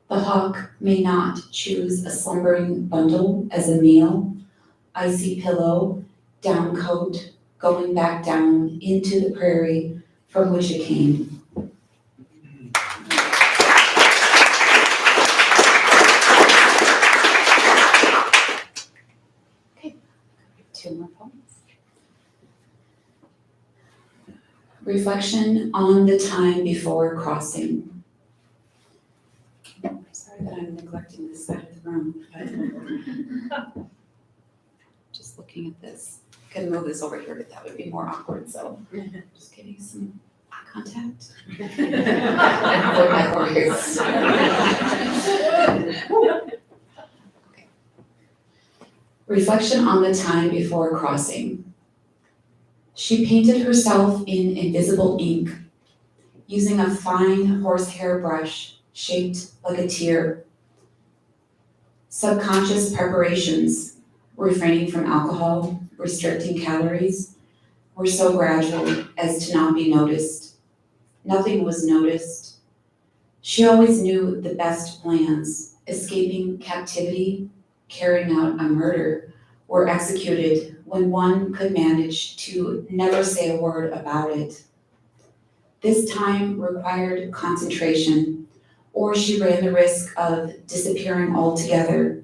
The hawk may not choose a slumbering bundle as a meal, icy pillow, down coat, going back down into the prairie from which it came. Okay, 2 more poems. Reflection on the time before crossing. Sorry that I'm neglecting this side of the room. Just looking at this. I could move this over here, but that would be more awkward, so just getting some eye contact. Avoid my words. Okay. Reflection on the time before crossing. She painted herself in invisible ink, using a fine horsehair brush shaped like a tear. Subconscious preparations, refraining from alcohol, restricting calories, were so gradual as to not be noticed. Nothing was noticed. She always knew the best plans, escaping captivity, carrying out a murder, were executed when one could manage to never say a word about it. This time required concentration, or she ran the risk of disappearing altogether.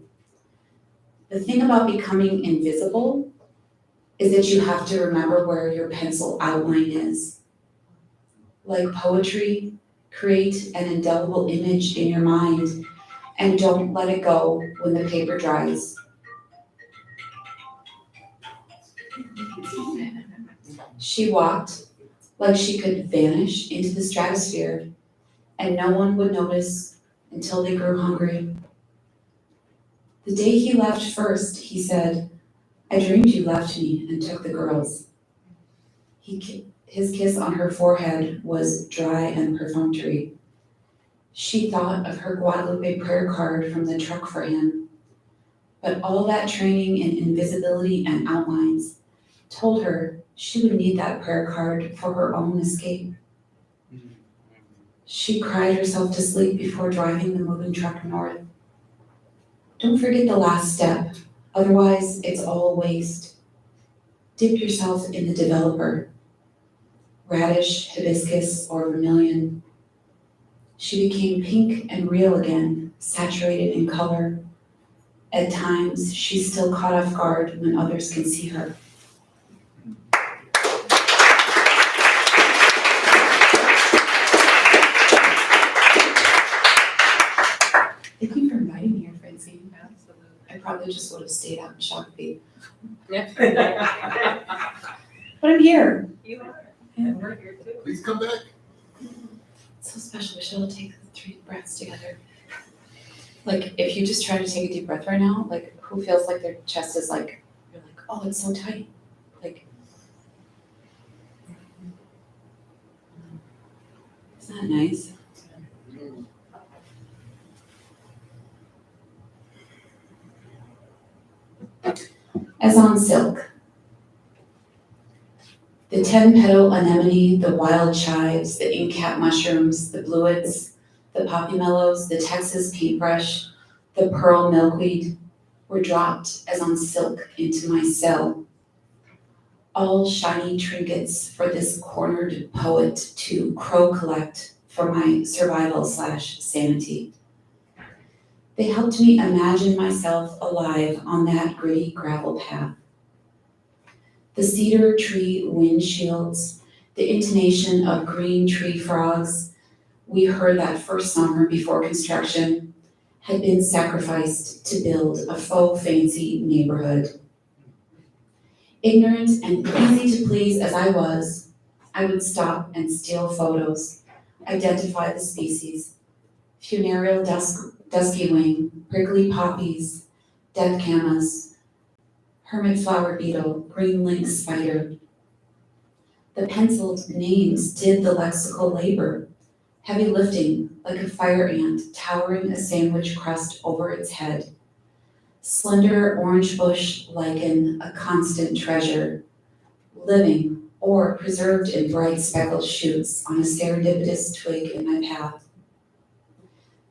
The thing about becoming invisible is that you have to remember where your pencil outline is. Like poetry, create an indelible image in your mind and don't let it go when the paper dries. She walked like she could vanish into the stratosphere and no one would notice until they grew hungry. The day he left first, he said, "I dreamed you left me and took the girls." His kiss on her forehead was dry and perfunctory. She thought of her Guadalupe prayer card from the truck for him, but all that training in invisibility and outlines told her she would need that prayer card for her own escape. She cried herself to sleep before driving the moving truck north. Don't forget the last step, otherwise it's all waste. Dip yourself in the developer, radish, hibiscus, or vermilion. She became pink and real again, saturated in color. At times, she's still caught off guard when others can see her. Thank you for inviting me here, Francine. Absolutely. I probably just would have stayed out and shocked me. But I'm here. You are. Yeah. We're here too. Please come back. It's so special. We should all take 3 breaths together. Like, if you just try to take a deep breath right now, like, who feels like their chest is like, you're like, oh, it's so tight. Like, isn't that nice? As on silk. The 10-petal anemone, the wild chives, the inkcap mushrooms, the bluets, the poppy mellows, the Texas paintbrush, the pearl milkweed were dropped as on silk into my cell. All shiny trinkets for this cornered poet to crow collect for my survival/sanity. They helped me imagine myself alive on that gritty gravel path. The cedar tree windshields, the intonation of green tree frogs we heard that first summer before construction had been sacrificed to build a faux fancy neighborhood. Ignorant and easy to please as I would stop and steal photos, identify the species, funereal dusky wing, prickly poppies, dead camas, hermit flower beetle, green lynx spider. The penciled names did the lexical labor, heavy lifting like a fire ant towering a sandwich crust over its head. Slender orange bush lichen, a constant treasure, living or preserved in bright speckled shoots on a serendipitous twig in my path.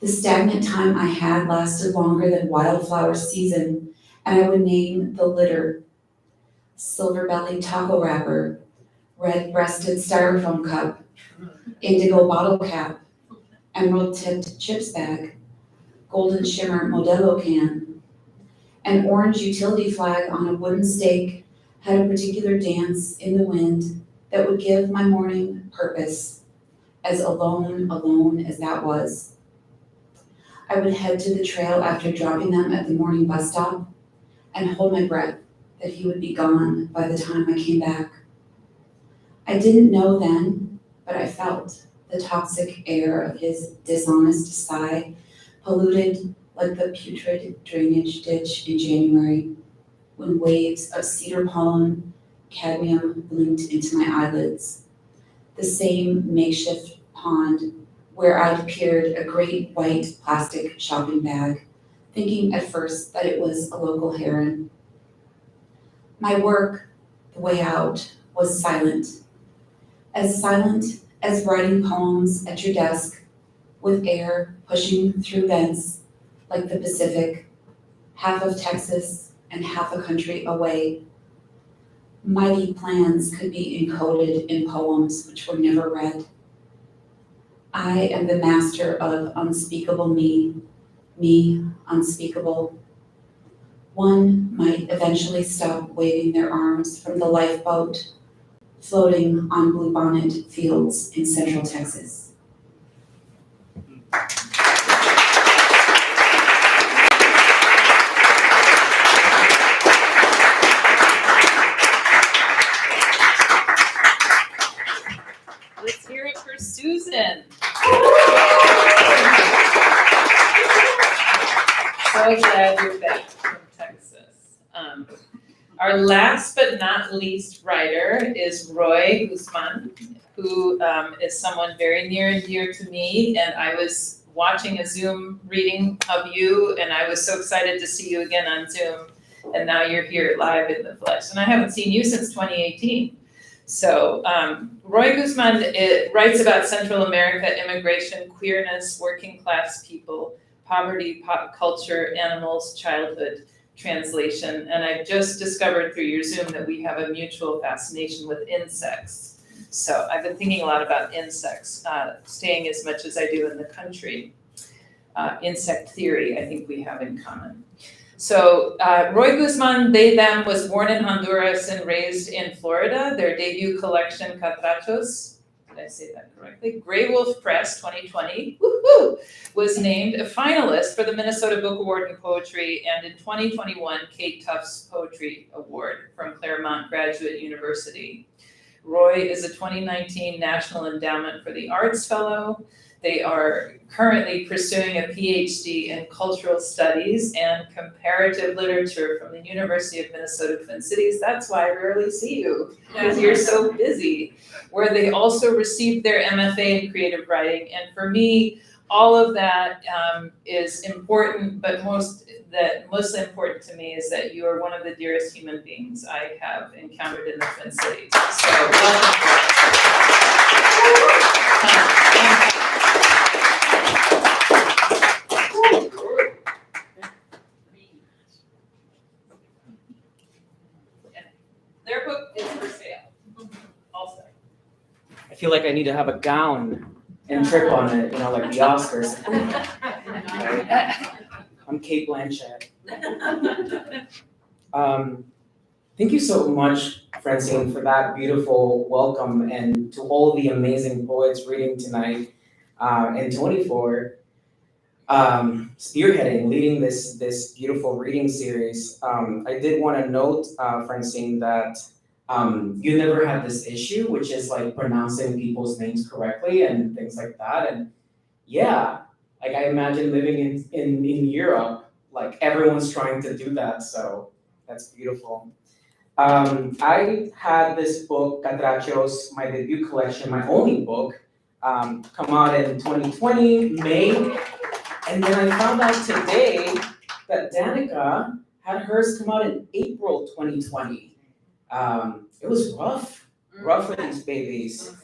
The stagnant time I had lasted longer than wildflower season, and I would name the litter: silver-bellied taco wrapper, red-breasted styrofoam cup, indigo bottle cap, emerald-tipped chips bag, golden shimmer Modelo can. An orange utility flag on a wooden stake had a particular dance in the wind that would give my morning purpose, as alone as that was. I would head to the trail after dropping them at the morning bus stop and hold my breath that he would be gone by the time I came back. I didn't know then, but I felt the toxic air of his dishonest sigh, polluted like the putrid drainage ditch in January, when waves of cedar pollen, cadmium blinked into my eyelids. The same makeshift pond where I'd peered a great white plastic shopping bag, thinking at first that it was a local heron. My work, the way out, was silent as writing poems at your desk, with air pushing through vents like the Pacific, half of Texas and half a country away. Mighty plans could be encoded in poems which were never read. I am the master of unspeakable me unspeakable. One might eventually stop waving their arms from the lifeboat floating on bluebonnet fields in central Texas. Let's hear it for Susan. So glad you're back from Texas. Our last but not least writer is Roy Guzman, who is someone very near and dear to me. And I was watching a Zoom reading of you, and I was so excited to see you again on Zoom. And now you're here live in the flesh. And I haven't seen you since 2018. So Roy Guzman writes about Central America, immigration, queerness, working class people, poverty, pop culture, animals, childhood, translation. And I've just discovered through your Zoom that we have a mutual fascination with insects. So I've been thinking a lot about insects, staying as much as I do in the country. Insect theory, I think we have in common. So Roy Guzman, they, them, was born in Honduras and raised in Florida. Their debut collection, Catrachos, did I say that correctly? Grey Wolf Press 2020, woohoo, was named a finalist for the Minnesota Book Award in Poetry, and in 2021, Kate Tufts Poetry Award from Claremont Graduate University. Roy is a 2019 National Endowment for the Arts Fellow. They are currently pursuing a PhD in Cultural Studies and Comparative Literature from the University of Minnesota Twin Cities. That's why I rarely see you, because you're so busy. Where they also received their MFA in Creative Writing. And for me, all of that is important, but mostly important to me is that you are one of the dearest human beings I have encountered in the Twin Cities. So welcome. Their book is for sale, also. I feel like I need to have a gown and trip on it, like the Oscars. I'm Kate Blanchett. Thank you so much, Francine, for that beautiful welcome, and to all the amazing poets reading tonight, and Tony for spearheading, leading this beautiful reading series. I did want to note, Francine, that you never had this issue, which is like pronouncing people's names correctly and things like that. And yeah, like I imagine living in Europe, like everyone's trying to do that, so that's beautiful. I had this book, Catrachos, my debut collection, my only book, come out in 2020, May. And then I found out today that Danika had hers come out in April 2020. It was rough for these babies.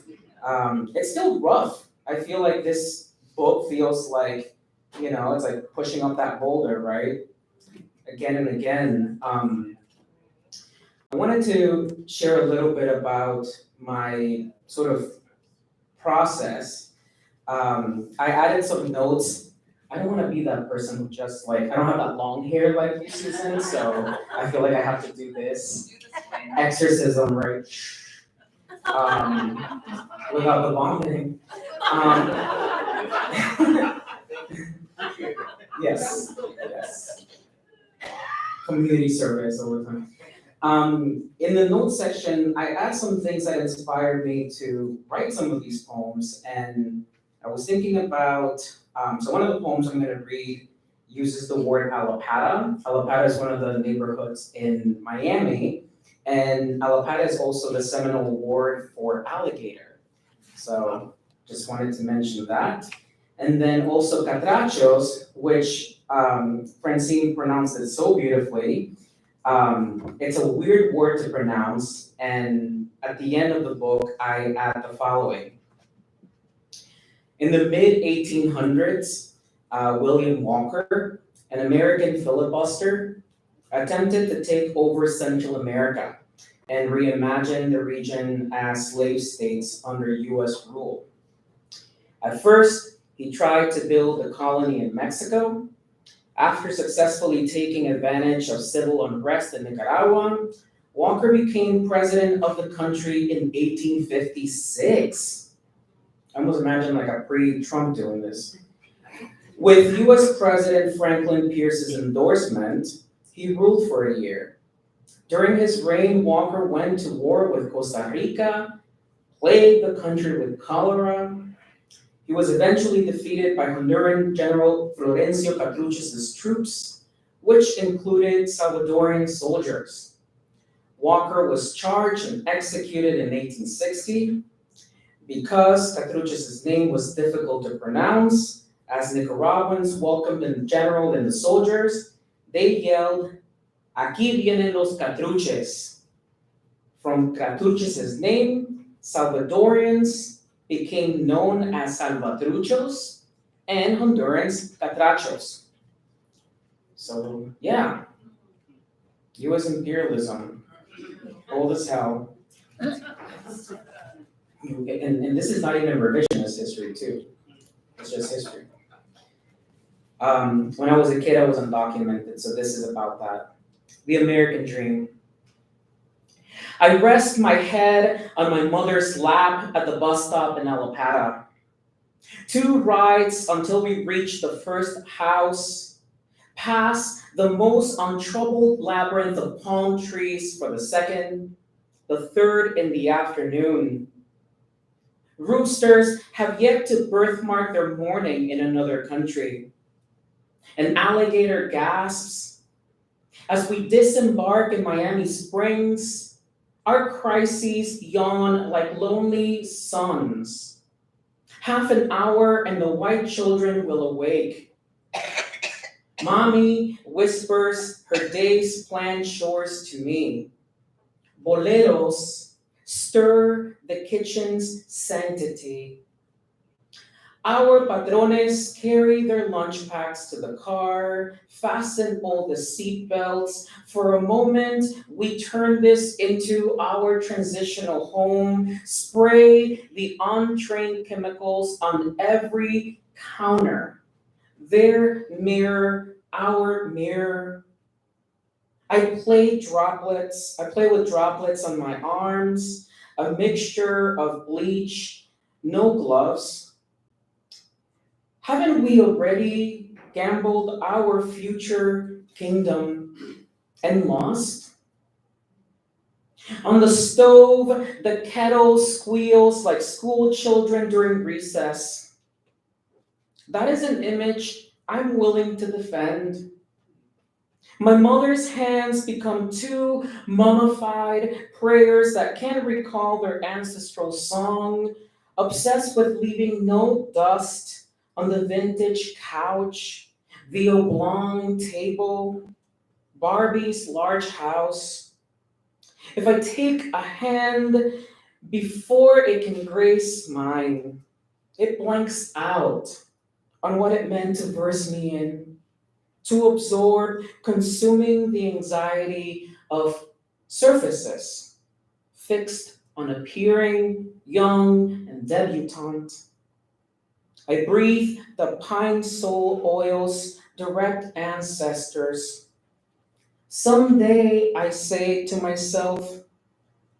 It's still rough. I feel like this book feels like, it's like pushing up that boulder, right? Again and again. I wanted to share a little bit about my sort of process. I added some notes. I don't want to be that person who just I don't have that long hair like you, Susan, so I feel like I have to do this exorcism, right? Without the vomiting. Yes. Community service all the time. In the notes section, I add some things that inspired me to write some of these poems, and I was thinking about, so one of the poems I'm going to read uses the word Alapata. Alapata is one of the neighborhoods in Miami, and Alapata is also the Seminole word for alligator. So just wanted to mention that. And then also Catrachos, which Francine pronounced it so beautifully. It's a weird word to pronounce, and at the end of the book, I add the following. In the mid-1800s, William Walker, an American filibuster, attempted to take over Central America and reimagine the region as slave states under US rule. At first, he tried to build a colony in Mexico. After successfully taking advantage of civil unrest in Nicaragua, Walker became president of the country in 1856. I almost imagine like a pre-Trump doing this. With US President Franklin Pierce's endorsement, he ruled for a year. During his reign, Walker went to war with Costa Rica, plagued the country with cholera. He was eventually defeated by Honduran General Florencio Petrucci's troops, which included Salvadorian soldiers. Walker was charged and executed in 1860. Because Petrucci's name was difficult to pronounce, as Nicaraguans welcomed the general and the soldiers, they yelled, "Aquí vienen los Catruches." From Petrucci's name, Salvadorians became known as Salvatruchos and Hondurans Catrachos. So yeah, US imperialism, old as hell. And this is not even revisionist history too, it's just history. When I was a kid, I was undocumented, so this is about that. The American dream. I rest my head on my mother's lap at the bus stop in Alapata. 2 rides until we reach the first house, pass the most untroubled labyrinth of palm trees for the second, the third in the afternoon. Roosters have yet to birthmark their morning in another country. An alligator gasps. As we disembark in Miami Springs, our crises yawn like lonely suns. Half an hour and the white children will awake. Mommy whispers her day's planned chores to me. Boleros stir the kitchen's sanctity. Our patrones carry their lunch packs to the car, fasten all the seat belts. For a moment, we turn this into our transitional home, spray the untrained chemicals on every counter. Their mirror our mirror. I play with droplets on my arms, a mixture of bleach, no gloves. Haven't we already gambled our future kingdom and lost? On the stove, the kettle squeals like school children during recess. That is an image I'm willing to defend. My mother's hands become two mummified prayers that can't recall their ancestral song, obsessed with leaving no dust on the vintage couch, the oblong table, Barbie's large house. If I take a hand before it can grace mine, it blanks out on what it meant to verse me in, to absorb, consuming the anxiety of surfaces, fixed on appearing young and debutante. I breathe the pine sol oil's direct ancestors. Someday, I say to myself,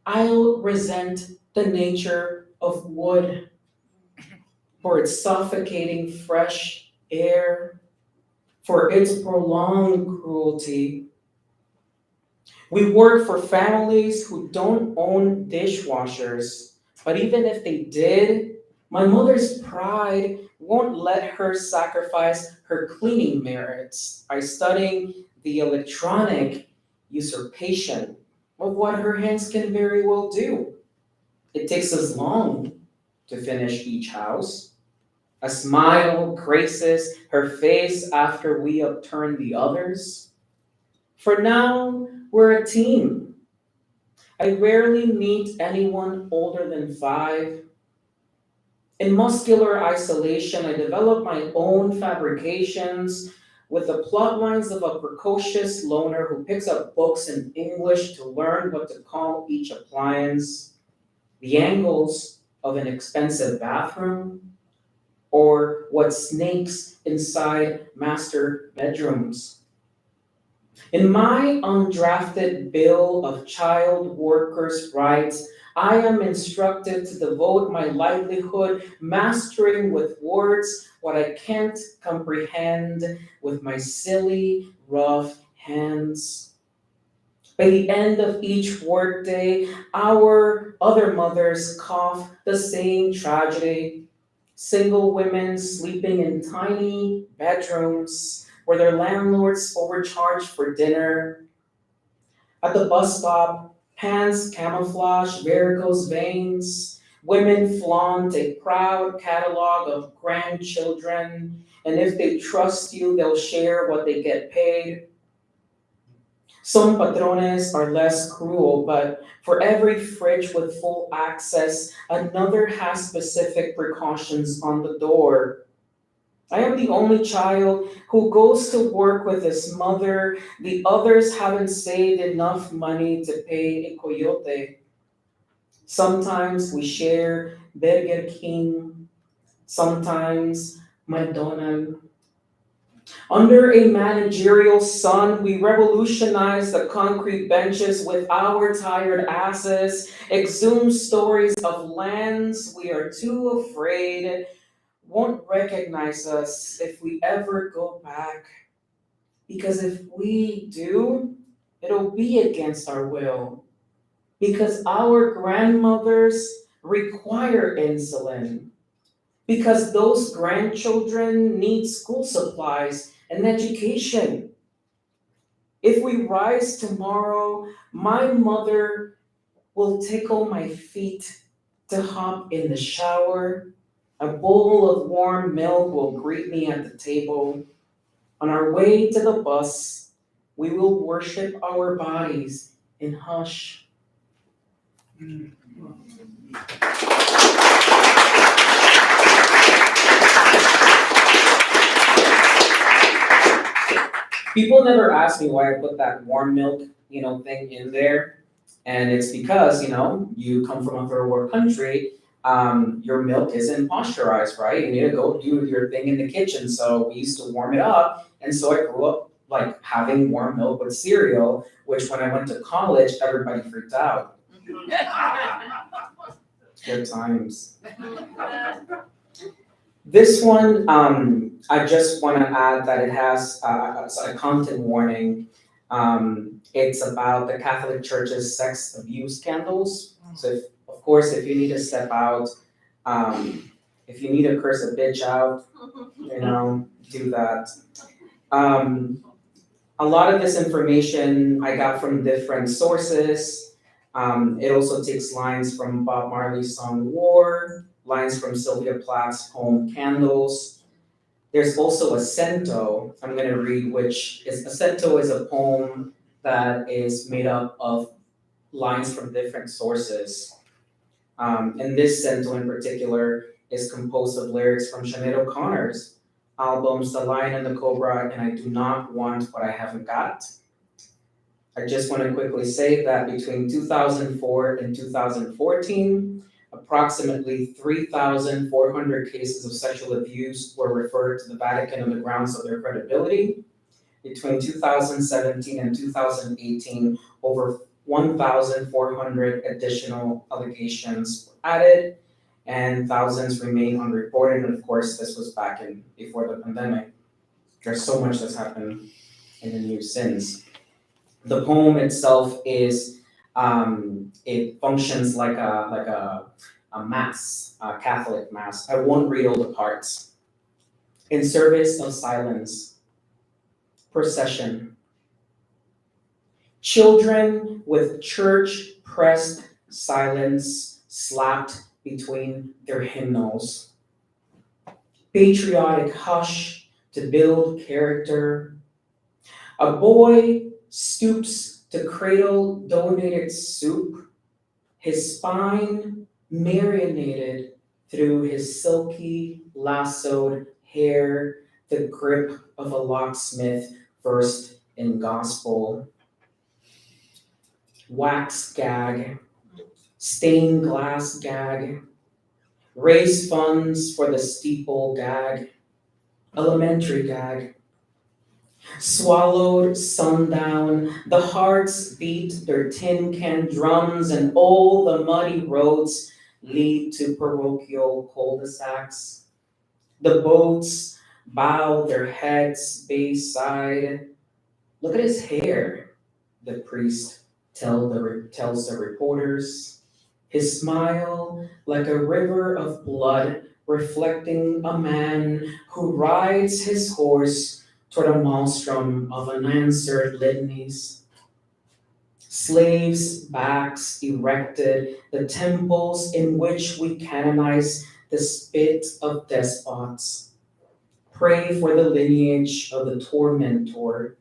I'll resent the nature of wood for its suffocating fresh air, for its prolonged cruelty. We work for families who don't own dishwashers, but even if they did, my mother's pride won't let her sacrifice her cleaning merits by studying the electronic usurpation of what her hands can very well do. It takes us long to finish each house. A smile graces her face after we upturn the others. For now, we're a team. I rarely meet anyone older than 5. In muscular isolation, I develop my own fabrications with the plot lines of a precocious loner who picks up books in English to learn what to call each appliance, the angles of an expensive bathroom, or what snakes inside master bedrooms. In my undrafted bill of child workers' rights, I am instructed to devote my livelihood mastering with words what I can't comprehend with my silly, rough hands. By the end of each workday, our other mothers cough the same tragedy. Single women sleeping in tiny bedrooms where their landlords overcharge for dinner. At the bus stop, pants camouflage varicose veins. Women flaunt a proud catalog of grandchildren, and if they trust you, they'll share what they get paid. Some patrones are less cruel, but for every fridge with full access, another has specific precautions on the door. I am the only child who goes to work with his mother. The others haven't saved enough money to pay a coyote. Sometimes we share Burger King, sometimes McDonald's. Under a managerial sun, we revolutionize the concrete benches with our tired asses, exhume stories of lands we are too afraid won't recognize us if we ever go back. Because if we do, it'll be against our will. Because our grandmothers require insulin. Because those grandchildren need school supplies and education. If we rise tomorrow, my mother will tickle my feet to hop in the shower. A bowl of warm milk will greet me at the table. On our way to the bus, we will worship our bodies in hush. People never ask me why I put that warm milk, thing in there. And it's because, you come from a third world country. your milk isn't pasteurized, right? You need to go do your thing in the kitchen. So we used to warm it up. And so I grew up like having warm milk with cereal, which when I went to college, everybody freaked out. Good times. This one, I just want to add that it has a content warning. It's about the Catholic Church's sex abuse scandals. So, of course, if you need to step out, if you need to curse a bitch out, do that. A lot of this information I got from different sources. It also takes lines from Bob Marley's song War, lines from Sylvia Plath's poem Candles. There's also a cento I'm going to read, a cento is a poem that is made up of lines from different sources. And this cento in particular is composed of lyrics from Sinead O'Connor's albums The Lion and the Cobra and I Do Not Want What I Haven't Got. I just want to quickly say that between 2004 and 2014, approximately 3,400 cases of sexual abuse were referred to the Vatican on the grounds of their credibility. Between 2017 and 2018, over 1,400 additional allegations were added, and thousands remain unreported. And of course, this was before the pandemic. There's so much that's happened in the news since. The poem itself is, it functions like a mass, a Catholic mass. I won't read all the parts. In service of silence, procession. Children with church-pressed silence slapped between their hymnals. Patriotic hush to build character. A boy stoops to cradle donated soup, his spine marinated through his silky lassoed hair, the grip of a locksmith versed in gospel. Wax gag, stained glass gag, raise funds for the steeple gag, elementary gag. Swallowed sundown, the hearts beat their tin can drums, and all the muddy roads lead to parochial cul-de-sacs. The boats bow their heads bayside. Look at his hair, the priest tells the reporters. His smile like a river of blood, reflecting a man who rides his horse toward a maelstrom of unanswered litanies. Slaves' backs erected, the temples in which we canonize the spit of despots. Pray for the lineage of the tormentor.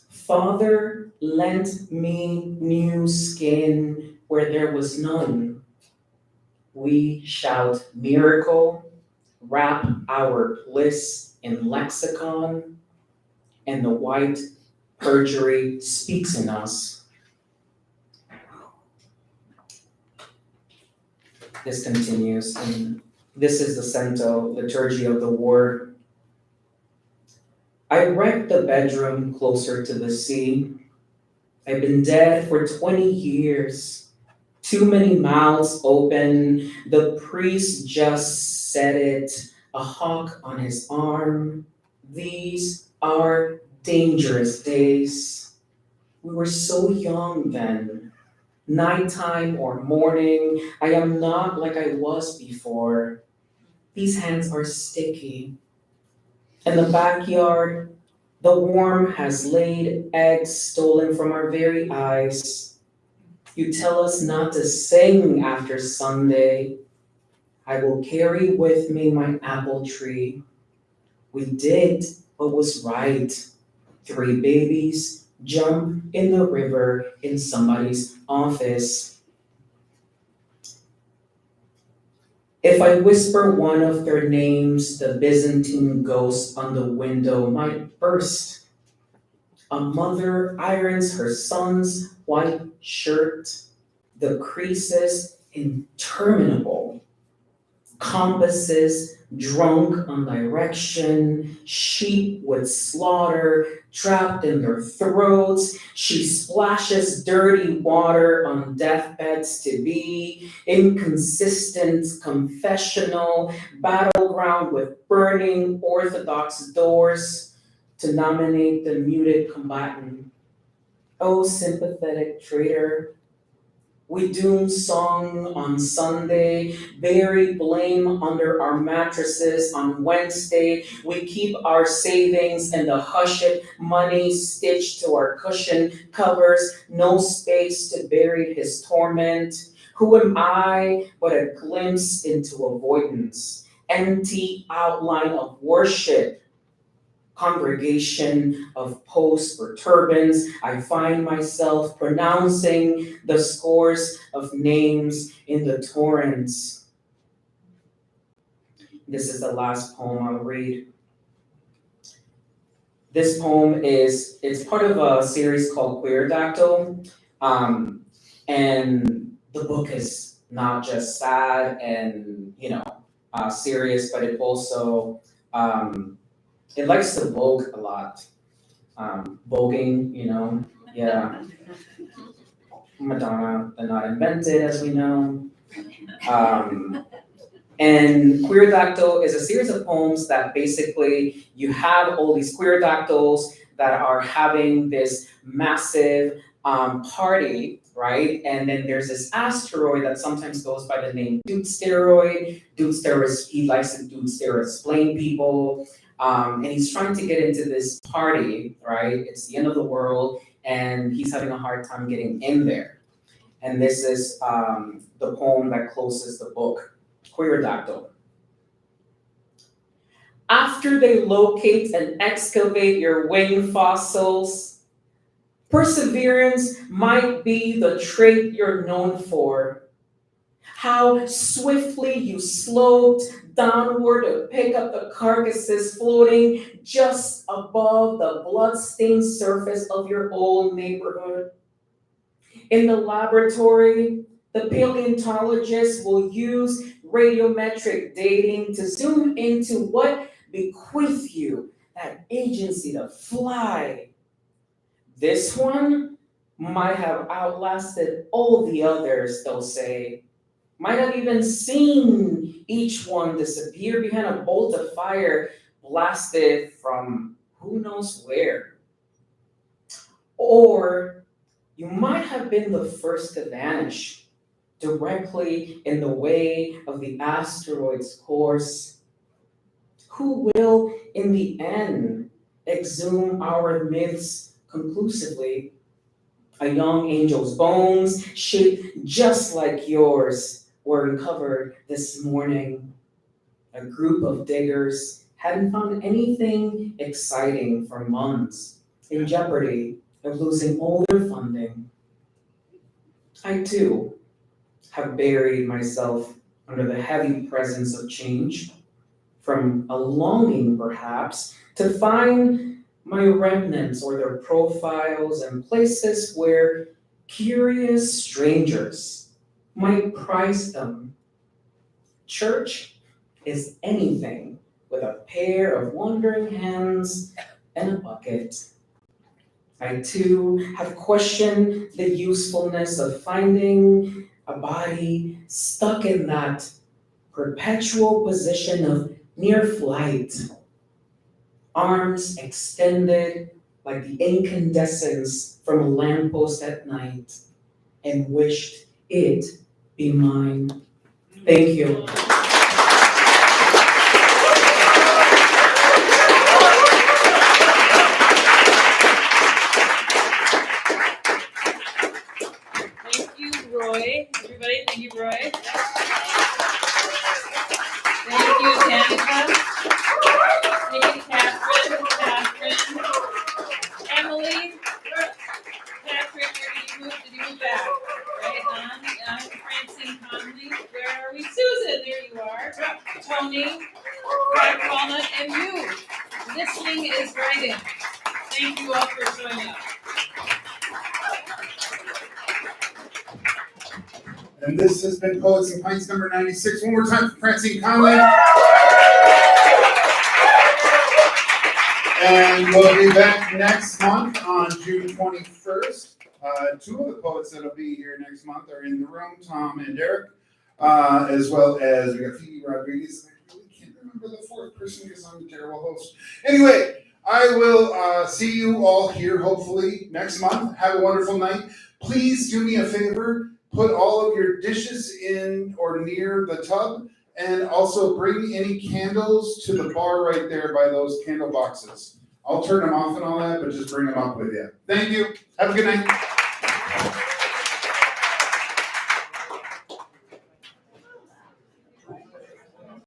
Father lent me new skin where there was none. We shout miracle, wrap our bliss in lexicon, and the white perjury speaks in us. This continues, and this is the cento, liturgy of the word. I wrecked the bedroom closer to the sea. I've been dead for 20 years. Too many mouths open. The priest just said it. A hawk on his arm. These are dangerous days. We were so young then. Nighttime or morning, I am not like I was before. These hands are sticky. In the backyard, the worm has laid eggs stolen from our very eyes. You tell us not to sing after Sunday. I will carry with me my apple tree. We did what was right. 3 babies jump in the river in somebody's office. If I whisper one of their names, the Byzantine ghost on the window might burst. A mother irons her son's white shirt. The creases interminable. Compasses drunk on direction, sheep with slaughter trapped in their throats. She splashes dirty water on deathbeds to be, inconsistent confessional, battleground with burning orthodox doors to nominate the muted combatant. Oh, sympathetic traitor. We doom song on Sunday, bury blame under our mattresses on Wednesday. We keep our savings in the hush-it money stitched to our cushion covers, no space to bury his torment. Who am I but a glimpse into avoidance, empty outline of worship, congregation of posts or turbans? I find myself pronouncing the scores of names in the torrents. This is the last poem I'll read. This poem it's part of a series called Queerdactyl. And the book is not just sad and, serious, but it also, it likes to vogue a lot. Voguing, yeah. Madonna, the not invented, as we know. And Queerdactyl is a series of poems that basically you have all these queerdactyls that are having this massive party, right? And then there's this asteroid that sometimes goes by the name Dude Steroid. Dude Steroid, he likes to Dude Steroid explain people. And he's trying to get into this party, right? It's the end of the world, and he's having a hard time getting in there. And this is the poem that closes the book, Queerdactyl. After they locate and excavate your wing fossils, perseverance might be the trait you're known for. How swiftly you sloped downward to pick up the carcasses floating just above the blood-stained surface of your old neighborhood. In the laboratory, the paleontologists will use radiometric dating to zoom into what bequeathed you that agency to fly. This one might have outlasted all the others, they'll say. Might have even seen each one disappear behind a bolt of fire blasted from who knows where. Or you might have been the first to vanish directly in the way of the asteroid's course. Who will, in the end, exhume our myths conclusively? A young angel's bones, shaped just like yours, were uncovered this morning. A group of diggers hadn't found anything exciting for months, in jeopardy of losing all their funding. I too have buried myself under the heavy presence of change, from a longing perhaps to find my remnants or their profiles and places where curious strangers might prize them. Church is anything with a pair of wandering hands and a bucket. I too have questioned the usefulness of finding a body stuck in that perpetual position of near flight, arms extended like the incandescence from a lamppost at night, and wished it be mine. Thank you. Thank you, Roy. Everybody, thank you, Roy. Thank you, Danika. Thank you, Kathryn. Emily. Kathryn, did you move back? Right on. Francine Conley. Where are we? Susan, there you are. Tony. Walnut, and you. Listening is writing. Thank you all for showing up. And this has been Poets and Pints number 96. One more time for Francine Conley. And we'll be back next month on June 21st. Two of the poets that'll be here next month are in the room, Tom and Derek, as well as we got Phoebe Rodriguez. I really can't remember the fourth person because I'm a terrible host. Anyway, I will see you all here hopefully next month. Have a wonderful night. Please do me a favor. Put all of your dishes in or near the tub, and also bring any candles to the bar right there by those candle boxes. I'll turn them off and all that, but just bring them up with you. Thank you. Have a good night.